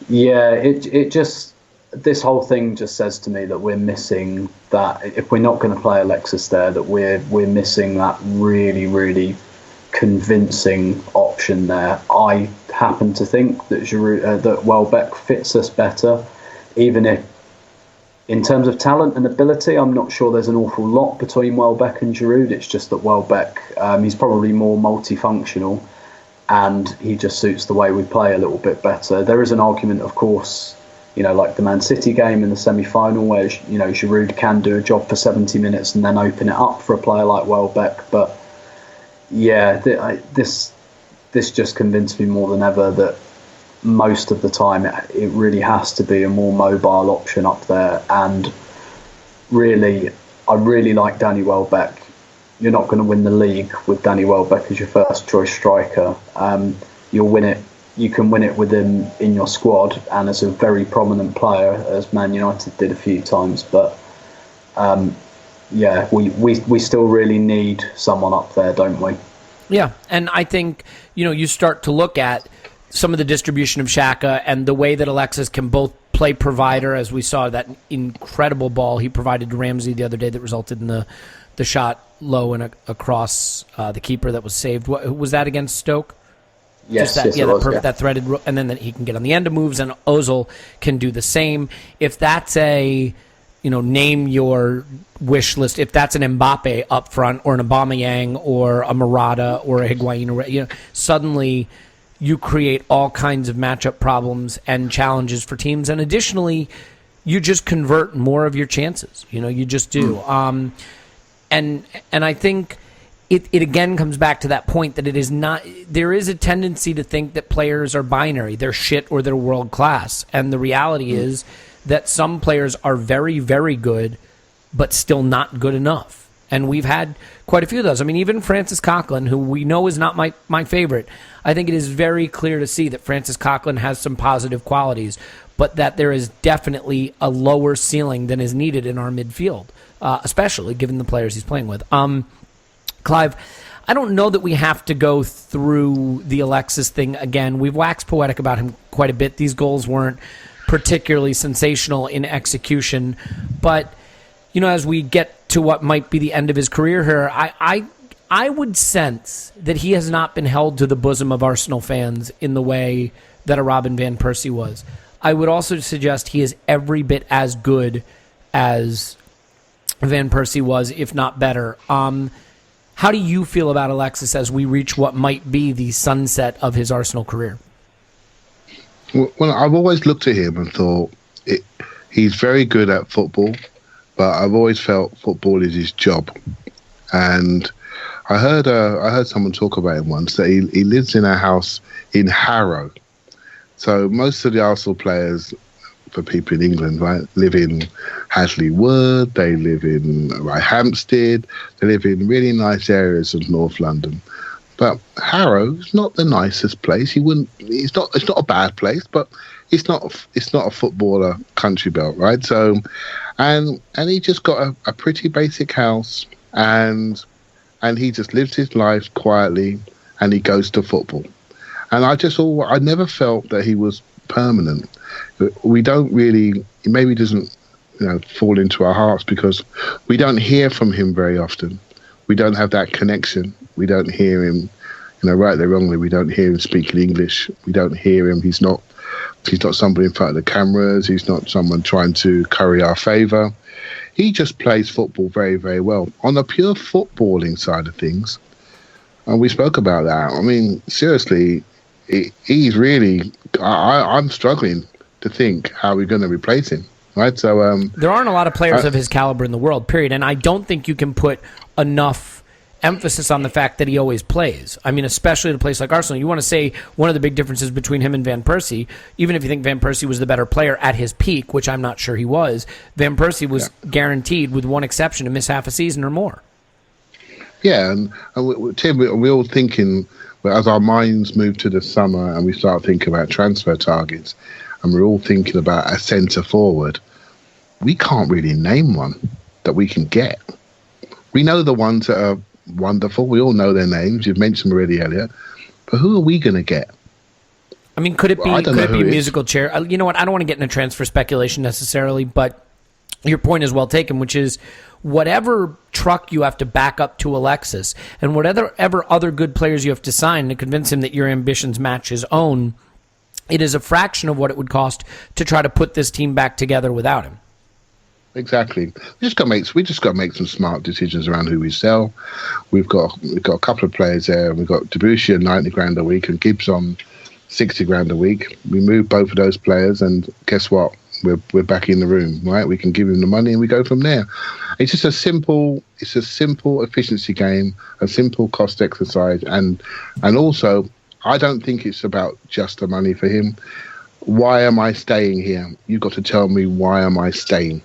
yeah, it just, this whole thing just says to me that we're missing that. If we're not going to play Alexis there, that we're missing that really, really convincing option there. I happen to think that Giroud, that Welbeck fits us better, even if, in terms of talent and ability, I'm not sure there's an awful lot between Welbeck and Giroud. It's just that Welbeck, he's probably more multifunctional. and he just suits the way we play a little bit better. There is an argument, of course, like the Man City game in the semi-final, where Giroud can do a job for 70 minutes and then open it up for a player like Welbeck. But yeah, this just convinced me more than ever that most of the time it really has to be a more mobile option up there. And really, I really like Danny Welbeck. You're not going to win the league with Danny Welbeck as your first choice striker. You'll win it. You can win it with him in your squad and as a very prominent player, as Man United did a few times. But we still really need someone up there, don't we? Yeah, and I think you start to look at some of the distribution of Xhaka and the way that Alexis can both play provider, as we saw that incredible ball he provided to Ramsey the other day that resulted in the shot low and across the keeper that was saved. Was that against Stoke? Yes, that threaded, and then that he can get on the end of moves, and Ozil can do the same. If that's a, name your wish list. If that's an Mbappe up front, or an Aubameyang, or a Morata, or a Higuain, suddenly you create all kinds of matchup problems and challenges for teams, and additionally, you just convert more of your chances. You just do. And I think it again comes back to that point that it is not. There is a tendency to think that players are binary; they're shit or they're world class. And the reality is that some players are very, very good, but still not good enough. And we've had quite a few of those. I mean, even Francis Coquelin, who we know is not my favorite, I think it is very clear to see that Francis Coquelin has some positive qualities, but that there is definitely a lower ceiling than is needed in our midfield, especially given the players he's playing with. Clive, I don't know that we have to go through the Alexis thing again. We've waxed poetic about him quite a bit. These goals weren't particularly sensational in execution, but as we get to what might be the end of his career here, I would sense that he has not been held to the bosom of Arsenal fans in the way that a Robin van Persie was. I would also suggest he is every bit as good as Van Persie was, if not better. How do you feel about Alexis as we reach what might be the sunset of his Arsenal career? Well, I've always looked at him and thought he's very good at football, but I've always felt football is his job. And I heard someone talk about him once, that he lives in a house in Harrow. So most of the Arsenal players, for people in England, right, live in Hasley Wood, they live in Hampstead, they live in really nice areas of North London. But Harrow is not the nicest place. It's not a bad place, but it's not a footballer country belt, right? So, and he just got a pretty basic house, and he just lives his life quietly, and he goes to football. And I never felt that he was permanent. We don't really, maybe it doesn't fall into our hearts because we don't hear from him very often. We don't have that connection. We don't hear him, rightly or wrongly, we don't hear him speaking English. We don't hear him. He's not somebody in front of the cameras. He's not someone trying to curry our favour. He just plays football very, very well. On the pure footballing side of things, and we spoke about that, I mean, seriously, he's really, I'm struggling to think how we're going to replace him, right? So there aren't a lot of players of his caliber in the world, period. And I don't think you can put enough emphasis on the fact that he always plays. I mean, especially at a place like Arsenal. You want to say one of the big differences between him and Van Persie, even if you think Van Persie was the better player at his peak, which I'm not sure he was, Van Persie was guaranteed, with one exception, to miss half a season or more. Yeah, and Tim, we're all thinking, as our minds move to the summer and we start thinking about transfer targets, and we're all thinking about a centre forward, we can't really name one that we can get. We know the ones that are wonderful. We all know their names. You've mentioned them already, Elliot. But who are we going to get? I mean, could it be a musical chair? You know what? I don't want to get into transfer speculation necessarily, but your point is well taken, which is whatever truck you have to back up to Alexis and whatever other good players you have to sign to convince him that your ambitions match his own, it is a fraction of what it would cost to try to put this team back together without him. exactly. We just got to make some smart decisions around who we sell. We've got a couple of players there. We've got Debussy on 90 grand a week and Gibbs on 60 grand a week. We move both of those players, and guess what? We're back in the room, right? We can give him the money and we go from there. It's just a simple efficiency game, a simple cost exercise, and also I don't think it's about just the money for him. Why am I staying here? You've got to tell me, why am I staying?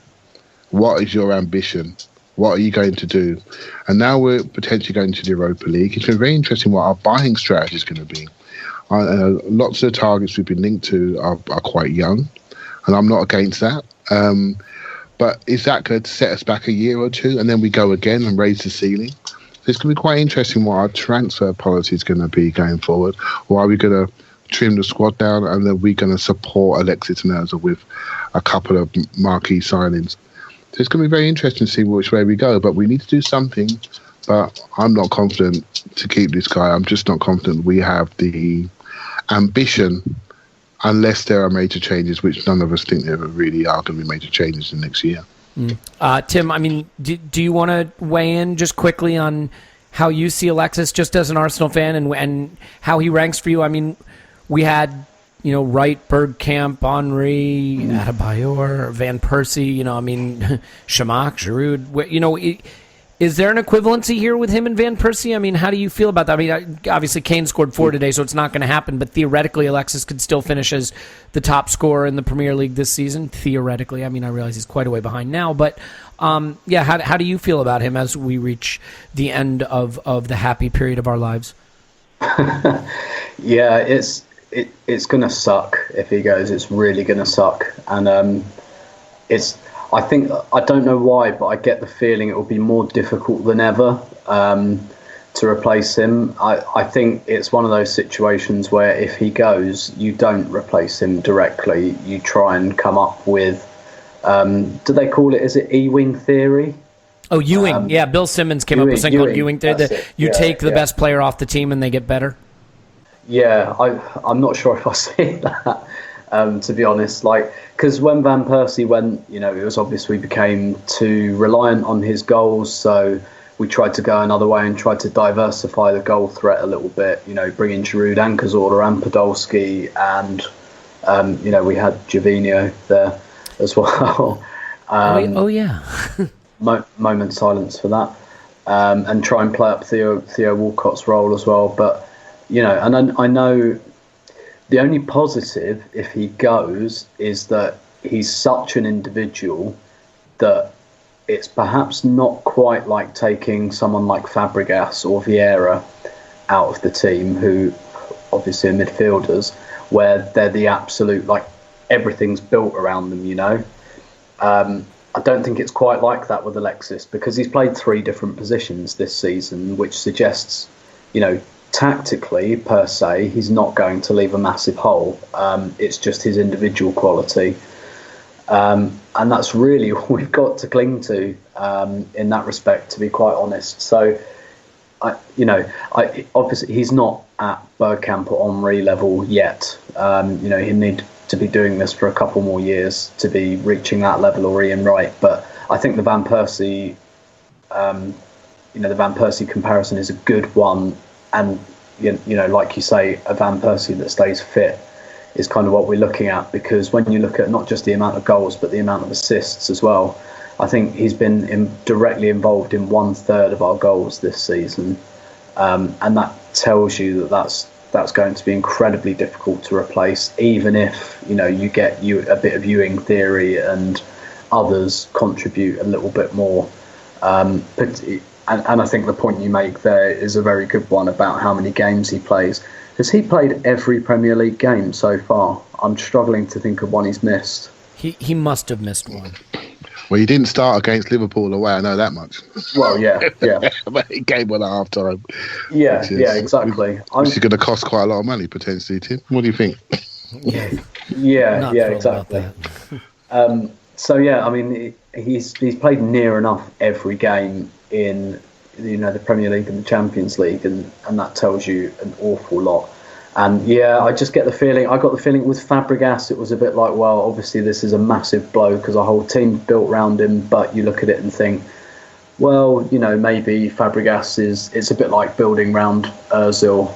What is your ambition? What are you going to do? And now we're potentially going to the Europa League. It's been very interesting what our buying strategy is going to be. Lots of the targets we've been linked to are quite young, and I'm not against that. But is that going to set us back a year or two, and then we go again and raise the ceiling? So it's going to be quite interesting what our transfer policy is going to be going forward. Or are we going to trim the squad down, and then we're going to support Alexis and Ozil with a couple of marquee signings? So it's going to be very interesting to see which way we go. But we need to do something. But I'm not confident to keep this guy. I'm just not confident we have the ambition, unless there are major changes, which none of us think there really are going to be major changes in next year. Tim, I mean, do you want to weigh in just quickly on how you see Alexis, just as an Arsenal fan, and how he ranks for you? I mean, we had, Wright, Bergkamp, Henry, Adebayor, Van Persie, Chamakh, Giroud, is there an equivalency here with him and Van Persie? I mean, how do you feel about that? I mean, obviously Kane scored 4 today, so it's not going to happen, but theoretically Alexis could still finish as the top scorer in the Premier League this season, theoretically. I mean, I realize he's quite a way behind now, but how do you feel about him as we reach the end of the happy period of our lives? Yeah, it's going to suck if he goes. It's really going to suck. And I don't know why, but I get the feeling it will be more difficult than ever to replace him. I think it's one of those situations where if he goes, you don't replace him directly. You try and come up with, do they call it, is it Ewing theory? Oh, Ewing. Yeah, Bill Simmons came up with something called Ewing theory. Take the best player off the team and they get better. Yeah, I'm not sure if I see that. To be honest, because when Van Persie went, it was obvious we became too reliant on his goals, so we tried to go another way and tried to diversify the goal threat a little bit, bring in Giroud and Cazorla and Podolski, and we had Gervinho there as well. Moment silence for that, and try and play up Theo Walcott's role as well. But and I know the only positive, if he goes, is that he's such an individual that it's perhaps not quite like taking someone like Fabregas or Vieira out of the team, who obviously are midfielders, where they're the absolute, everything's built around them, I don't think it's quite like that with Alexis, because he's played 3 different positions this season, which suggests, tactically, per se, he's not going to leave a massive hole. It's just his individual quality. And that's really all we've got to cling to in that respect, to be quite honest. So, obviously he's not at Bergkamp or Henry level yet. He'd need to be doing this for a couple more years to be reaching that level, or Ian Wright. But I think the Van Persie, the Van Persie comparison is a good one. And, like you say, a Van Persie that stays fit is kind of what we're looking at, because when you look at not just the amount of goals, but the amount of assists as well, I think he's been directly involved in 1/3 of our goals this season. And that tells you that's going to be incredibly difficult to replace, even if, you get a bit of Ewing theory and others contribute a little bit more. And I think the point you make there is a very good one about how many games he plays. Has he played every Premier League game so far? I'm struggling to think of one he's missed. He must have missed one. Well, he didn't start against Liverpool away, I know that much. Well, yeah. But he came on at half time. Yeah, exactly. Which is going to cost quite a lot of money, potentially, Tim. What do you think? Yeah, exactly. So, I mean, he's played near enough every game in the Premier League and the Champions League, and that tells you an awful lot. And yeah, I just get the feeling. I got the feeling with Fabregas, it was a bit like, well, obviously this is a massive blow because a whole team built around him. But you look at it and think, well, you know, maybe Fabregas it's a bit like building around Ozil.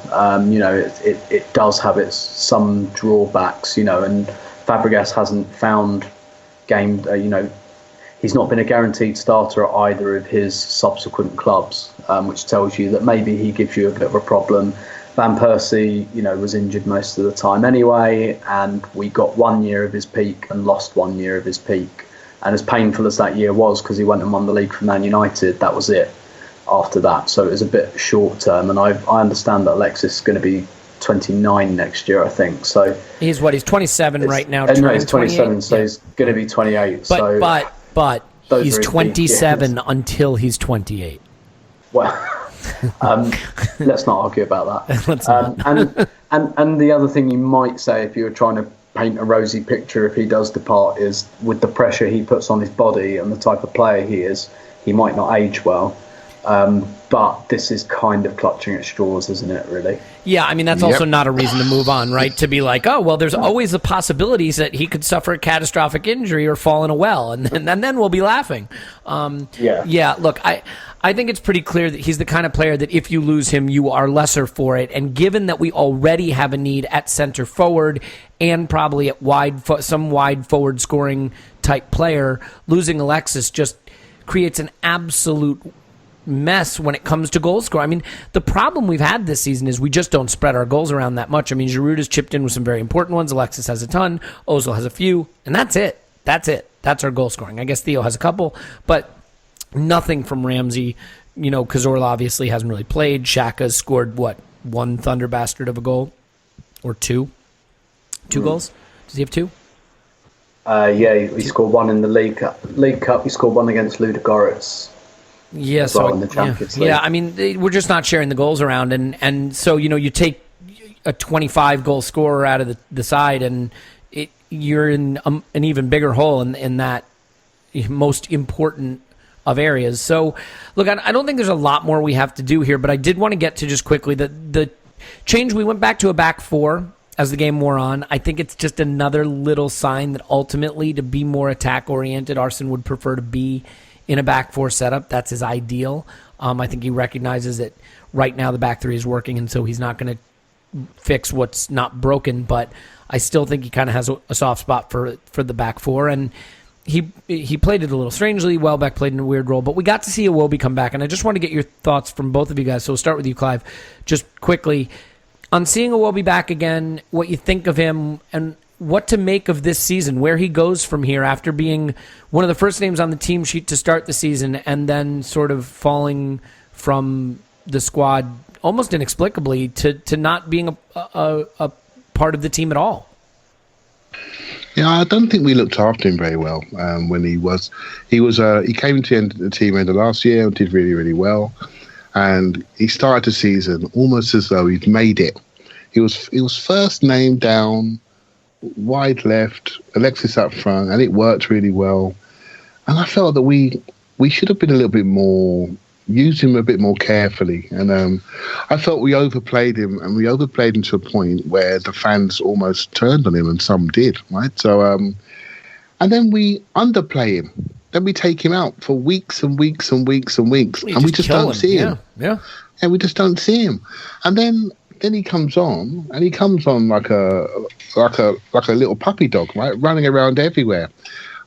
You know, it does have some drawbacks, you know, and Fabregas hasn't found you know, he's not been a guaranteed starter at either of his subsequent clubs, which tells you that maybe he gives you a bit of a problem. Van Persie, you know, was injured most of the time anyway, and we got 1 year of his peak and lost 1 year of his peak. And as painful as that year was, because he went and won the league for Man United, that was it after that. So it was a bit short term. And I understand that Alexis is going to be 29 next year, I think. So he's 27 right now. No, he's 27, so he's going to be 28. But he's 27 until he's 28. Well, let's not argue about that. Let's not. And the other thing you might say, if you were trying to paint a rosy picture if he does depart, is with the pressure he puts on his body and the type of player he is, he might not age well. But this is kind of clutching at straws, isn't it, really? Yeah, I mean, that's also not a reason to move on, right? To be like, oh, well, there's always the possibilities that he could suffer a catastrophic injury or fall in a well, and then we'll be laughing. Yeah, look, I think it's pretty clear that he's the kind of player that if you lose him, you are lesser for it. And given that we already have a need at center forward and probably at some wide forward scoring type player, losing Alexis just creates an absolute mess when it comes to goal score. I mean, the problem we've had this season is we just don't spread our goals around that much. I mean, Giroud has chipped in with some very important ones. Alexis has a ton. Ozil has a few. And that's it. That's our goal scoring. I guess Theo has a couple, but nothing from Ramsey. You know, Cazorla obviously hasn't really played. Xhaka's scored, one Thunder Bastard of a goal? Or two? Two goals? Does he have two? Yeah, he scored one in the League Cup. He scored one against Ludogorets. Yeah, so in the Champions League. Yeah, I mean, we're just not sharing the goals around, and so you know, you take a 25-goal scorer out of the side, and you're in an even bigger hole in that most important of areas. So, look, I don't think there's a lot more we have to do here, but I did want to get to just quickly the change. We went back to a back four as the game wore on. I think it's just another little sign that ultimately, to be more attack-oriented, Arsene would prefer to be in a back four setup. That's his ideal. I think he recognizes that right now the back three is working, and so he's not going to fix what's not broken, but I still think he kind of has a soft spot for the back four, and he played it a little strangely. Welbeck played in a weird role, but we got to see Iwobi come back, and I just want to get your thoughts from both of you guys. So we'll start with you, Clive, just quickly on seeing Iwobi back again, what you think of him, and what to make of this season, where he goes from here after being one of the first names on the team sheet to start the season and then sort of falling from the squad almost inexplicably to not being a part of the team at all. Yeah, I don't think we looked after him very well when he came to the team end of last year and did really, really well. And he started the season almost as though he'd made it. He was first name down, wide left, Alexis up front, and it worked really well. And I felt that we should have been a little bit more, used him a bit more carefully. And I felt we overplayed him, and we overplayed him to a point where the fans almost turned on him, and some did, right? So, and then we underplay him. Then we take him out for weeks and weeks and weeks and weeks, and we just don't see him. Yeah, and we just don't see him. And then he comes on, and he comes on like a little puppy dog, right, running around everywhere.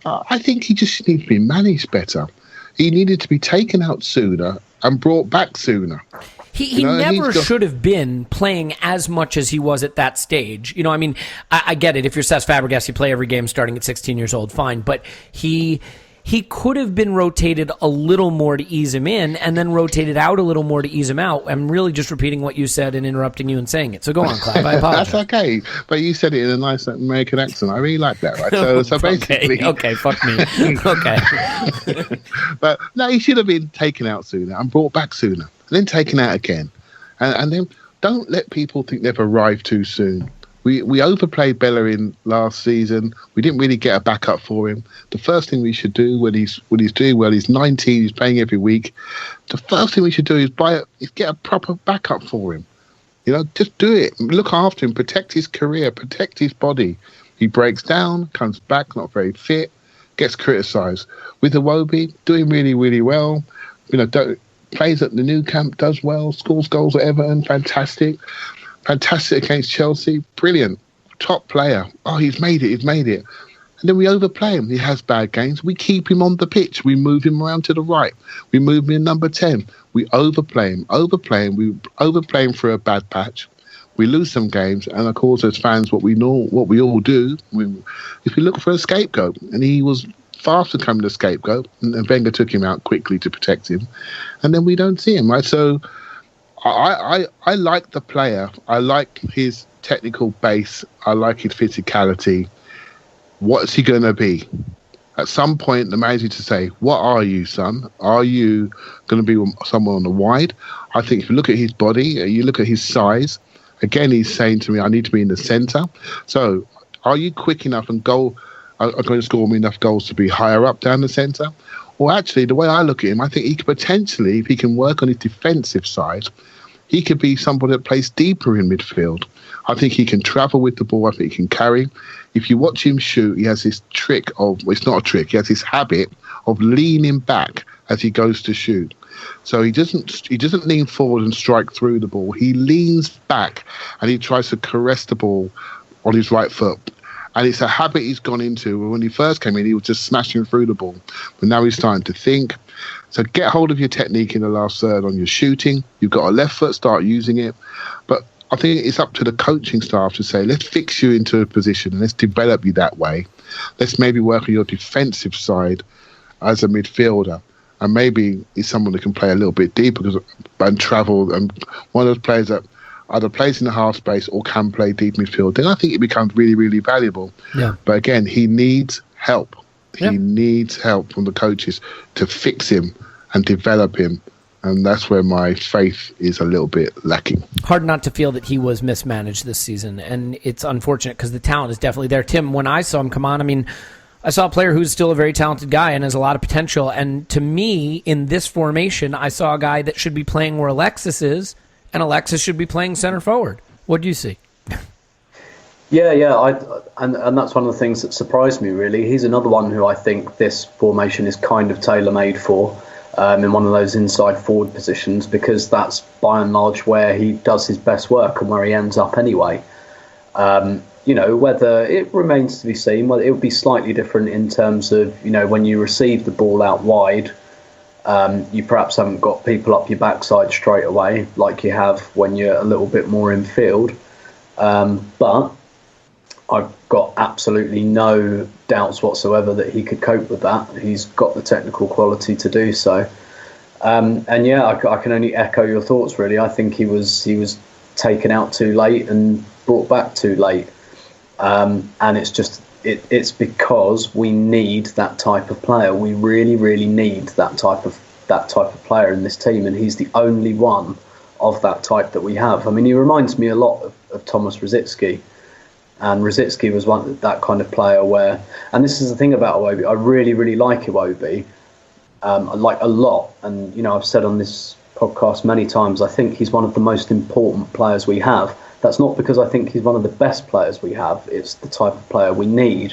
I think he just needs to be managed better. He needed to be taken out sooner and brought back sooner. He never should have been playing as much as he was at that stage. You know, I mean, I get it. If you're Cesc Fabregas, you play every game starting at 16 years old, fine. But he could have been rotated a little more to ease him in and then rotated out a little more to ease him out. I'm really just repeating what you said and interrupting you and saying it. So go on, Clive. I apologize. That's okay. But you said it in a nice American accent. I really like that, right? So basically... Okay, fuck me. Okay. But no, he should have been taken out sooner and brought back sooner. And then taken out again. And then don't let people think they've arrived too soon. We overplayed Bellerin last season. We didn't really get a backup for him. The first thing we should do when he's doing well, he's 19, he's playing every week. The first thing we should do is get a proper backup for him. Just do it. Look after him. Protect his career. Protect his body. He breaks down, comes back, not very fit, gets criticised. With Iwobi, doing really, really well. Plays at the new camp, does well, scores goals at Everton, fantastic. Fantastic against Chelsea, brilliant. Top player. Oh, he's made it. And then we overplay him. He has bad games. We keep him on the pitch. We move him around to the right. We move him in number 10. We overplay him. We overplay him for a bad patch. We lose some games, and of course, as fans, what we all do, is we look for a scapegoat. And he was fast becoming the scapegoat, and Wenger took him out quickly to protect him. And then we don't see him, right? So I like the player. I like his technical base. I like his physicality. What's he going to be? At some point, the manager to say, what are you, son? Are you going to be someone on the wide? I think if you look at his body, you look at his size, again, he's saying to me, I need to be in the centre. So are you quick enough and are going to score me enough goals to be higher up down the centre? Or actually, the way I look at him, I think he could potentially, if he can work on his defensive side, he could be somebody that plays deeper in midfield. I think he can travel with the ball. I think he can carry. If you watch him shoot, he has this trick it's not a trick, he has this habit of leaning back as he goes to shoot. So he doesn't lean forward and strike through the ball. He leans back and he tries to caress the ball on his right foot. And it's a habit he's gone into. When he first came in, he was just smashing through the ball. But now he's starting to think. So get hold of your technique in the last third on your shooting. You've got a left foot, start using it. But I think it's up to the coaching staff to say, let's fix you into a position and let's develop you that way. Let's maybe work on your defensive side as a midfielder. And maybe he's someone that can play a little bit deeper and travel. And one of those players that either plays in the half space or can play deep midfield. Then I think it becomes really, really valuable. Yeah. But again, he needs help. He needs help from the coaches to fix him and develop him. And that's where my faith is a little bit lacking. Hard not to feel that he was mismanaged this season. And it's unfortunate because the talent is definitely there. Tim, when I saw him come on, I saw a player who's still a very talented guy and has a lot of potential. And to me, in this formation, I saw a guy that should be playing where Alexis is, and Alexis should be playing center forward. What do you see? Yeah, and that's one of the things that surprised me, really. He's another one who I think this formation is kind of tailor-made for, in one of those inside forward positions, because that's by and large where he does his best work and where he ends up anyway. Whether it remains to be seen, whether it would be slightly different in terms of, when you receive the ball out wide, you perhaps haven't got people up your backside straight away like you have when you're a little bit more in field. But I've got absolutely no doubts whatsoever that he could cope with that. He's got the technical quality to do so. I can only echo your thoughts, really. I think he was taken out too late and brought back too late. And it's because we need that type of player. We really, really need that type of player in this team, and he's the only one of that type that we have. He reminds me a lot of Thomas Rosicky, and Rosicky was that kind of player where, and this is the thing about Iwobi, I really, really like Iwobi, I like a lot, and I've said on this podcast many times, I think he's one of the most important players we have. That's not because I think he's one of the best players we have. It's the type of player we need,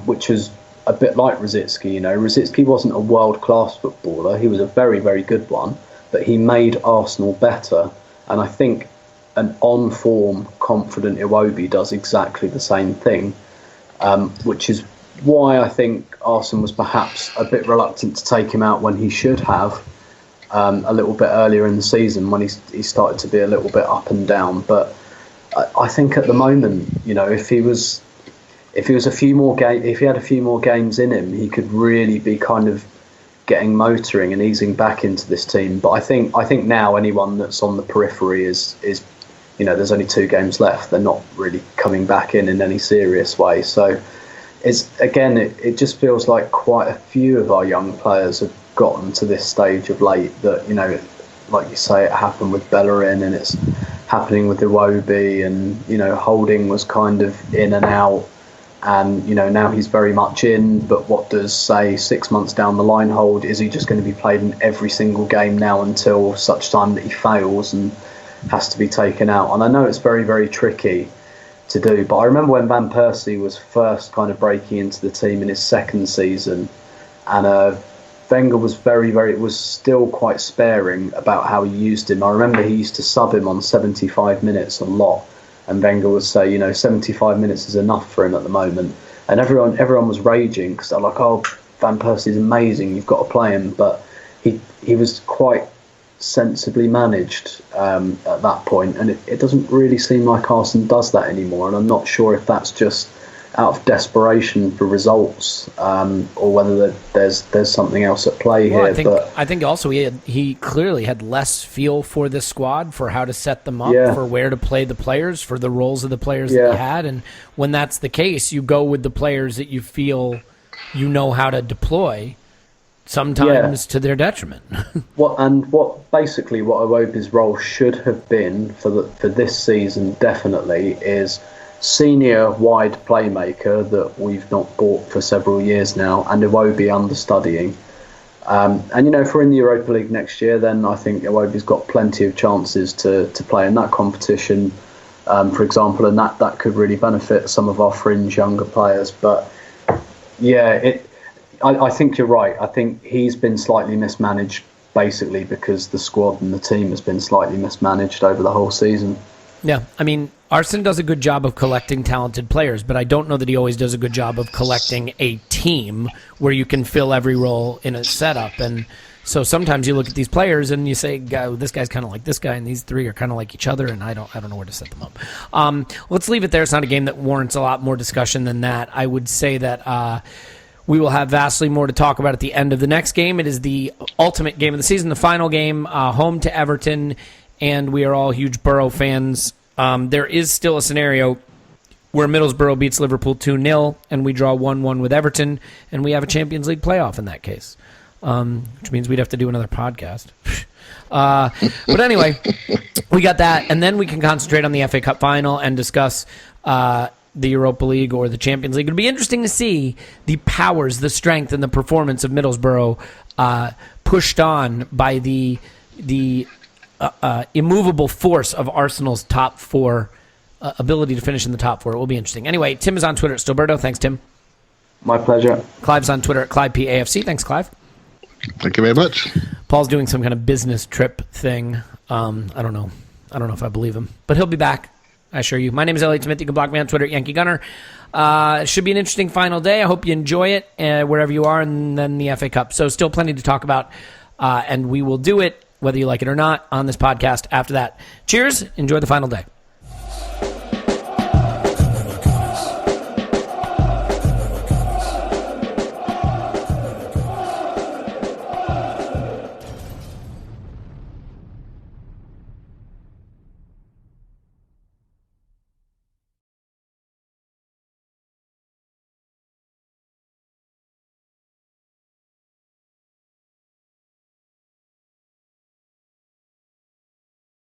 which is a bit like Rosicky. Rosicky wasn't a world-class footballer. He was a very, very good one, but he made Arsenal better. And I think an on-form, confident Iwobi does exactly the same thing, which is why I think Arsenal was perhaps a bit reluctant to take him out when he should have, a little bit earlier in the season when he started to be a little bit up and down. But I think at the moment, if he had a few more games in him, he could really be kind of getting motoring and easing back into this team. But I think now anyone that's on the periphery is there's only 2 games left. They're not really coming back in any serious way. So it just feels like quite a few of our young players have gotten to this stage of late that, like you say, it happened with Bellerin and it's happening with Iwobi, and, Holding was kind of in and out, and, now he's very much in, but what does, say, 6 months down the line hold? Is he just going to be played in every single game now until such time that he fails? And has to be taken out. And I know it's very, very tricky to do, but I remember when Van Persie was first kind of breaking into the team in his second season, and Wenger was was still quite sparing about how he used him. I remember he used to sub him on 75 minutes a lot, and Wenger would say, 75 minutes is enough for him at the moment. And everyone was raging because they're like, oh, Van Persie's amazing, you've got to play him. But he was quite sensibly managed at that point, and it doesn't really seem like Arsene does that anymore. And I'm not sure if that's just out of desperation for results, or whether there's something else at play here. I think also he clearly had less feel for the squad, for how to set them up, for where to play the players, for the roles of the players that he had. And when that's the case, you go with the players that you feel you know how to deploy, sometimes to their detriment. What Iwobi's role should have been for this season definitely is senior wide playmaker that we've not bought for several years now, and Iwobi understudying. And if we're in the Europa League next year, then I think Iwobi's got plenty of chances to play in that competition, for example, and that could really benefit some of our fringe younger players. But I think you're right. I think he's been slightly mismanaged, basically because the squad and the team has been slightly mismanaged over the whole season. Yeah, I mean, Arsene does a good job of collecting talented players, but I don't know that he always does a good job of collecting a team where you can fill every role in a setup. And so sometimes you look at these players and you say, this guy's kind of like this guy, and these three are kind of like each other, and I don't know where to set them up. Let's leave it there. It's not a game that warrants a lot more discussion than that. I would say that we will have vastly more to talk about at the end of the next game. It is the ultimate game of the season, the final game, home to Everton, and we are all huge Borough fans. There is still a scenario where Middlesbrough beats Liverpool 2-0, and we draw 1-1 with Everton, and we have a Champions League playoff in that case, which means we'd have to do another podcast. But anyway, we got that, and then we can concentrate on the FA Cup final and discuss the Europa League or the Champions League. It'll be interesting to see the powers, the strength, and the performance of Middlesbrough pushed on by the immovable force of Arsenal's top four, ability to finish in the top four. It will be interesting. Anyway, Tim is on Twitter at Stilberto. Thanks, Tim. My pleasure. Clive's on Twitter at ClivePAFC. Thanks, Clive. Thank you very much. Paul's doing some kind of business trip thing. I don't know if I believe him, but he'll be back, I assure you. My name is Elliot Smith. You can block me on Twitter at Yankee Gunner. It should be an interesting final day. I hope you enjoy it wherever you are, and then the FA Cup. So still plenty to talk about, and we will do it, whether you like it or not, on this podcast after that. Cheers. Enjoy the final day.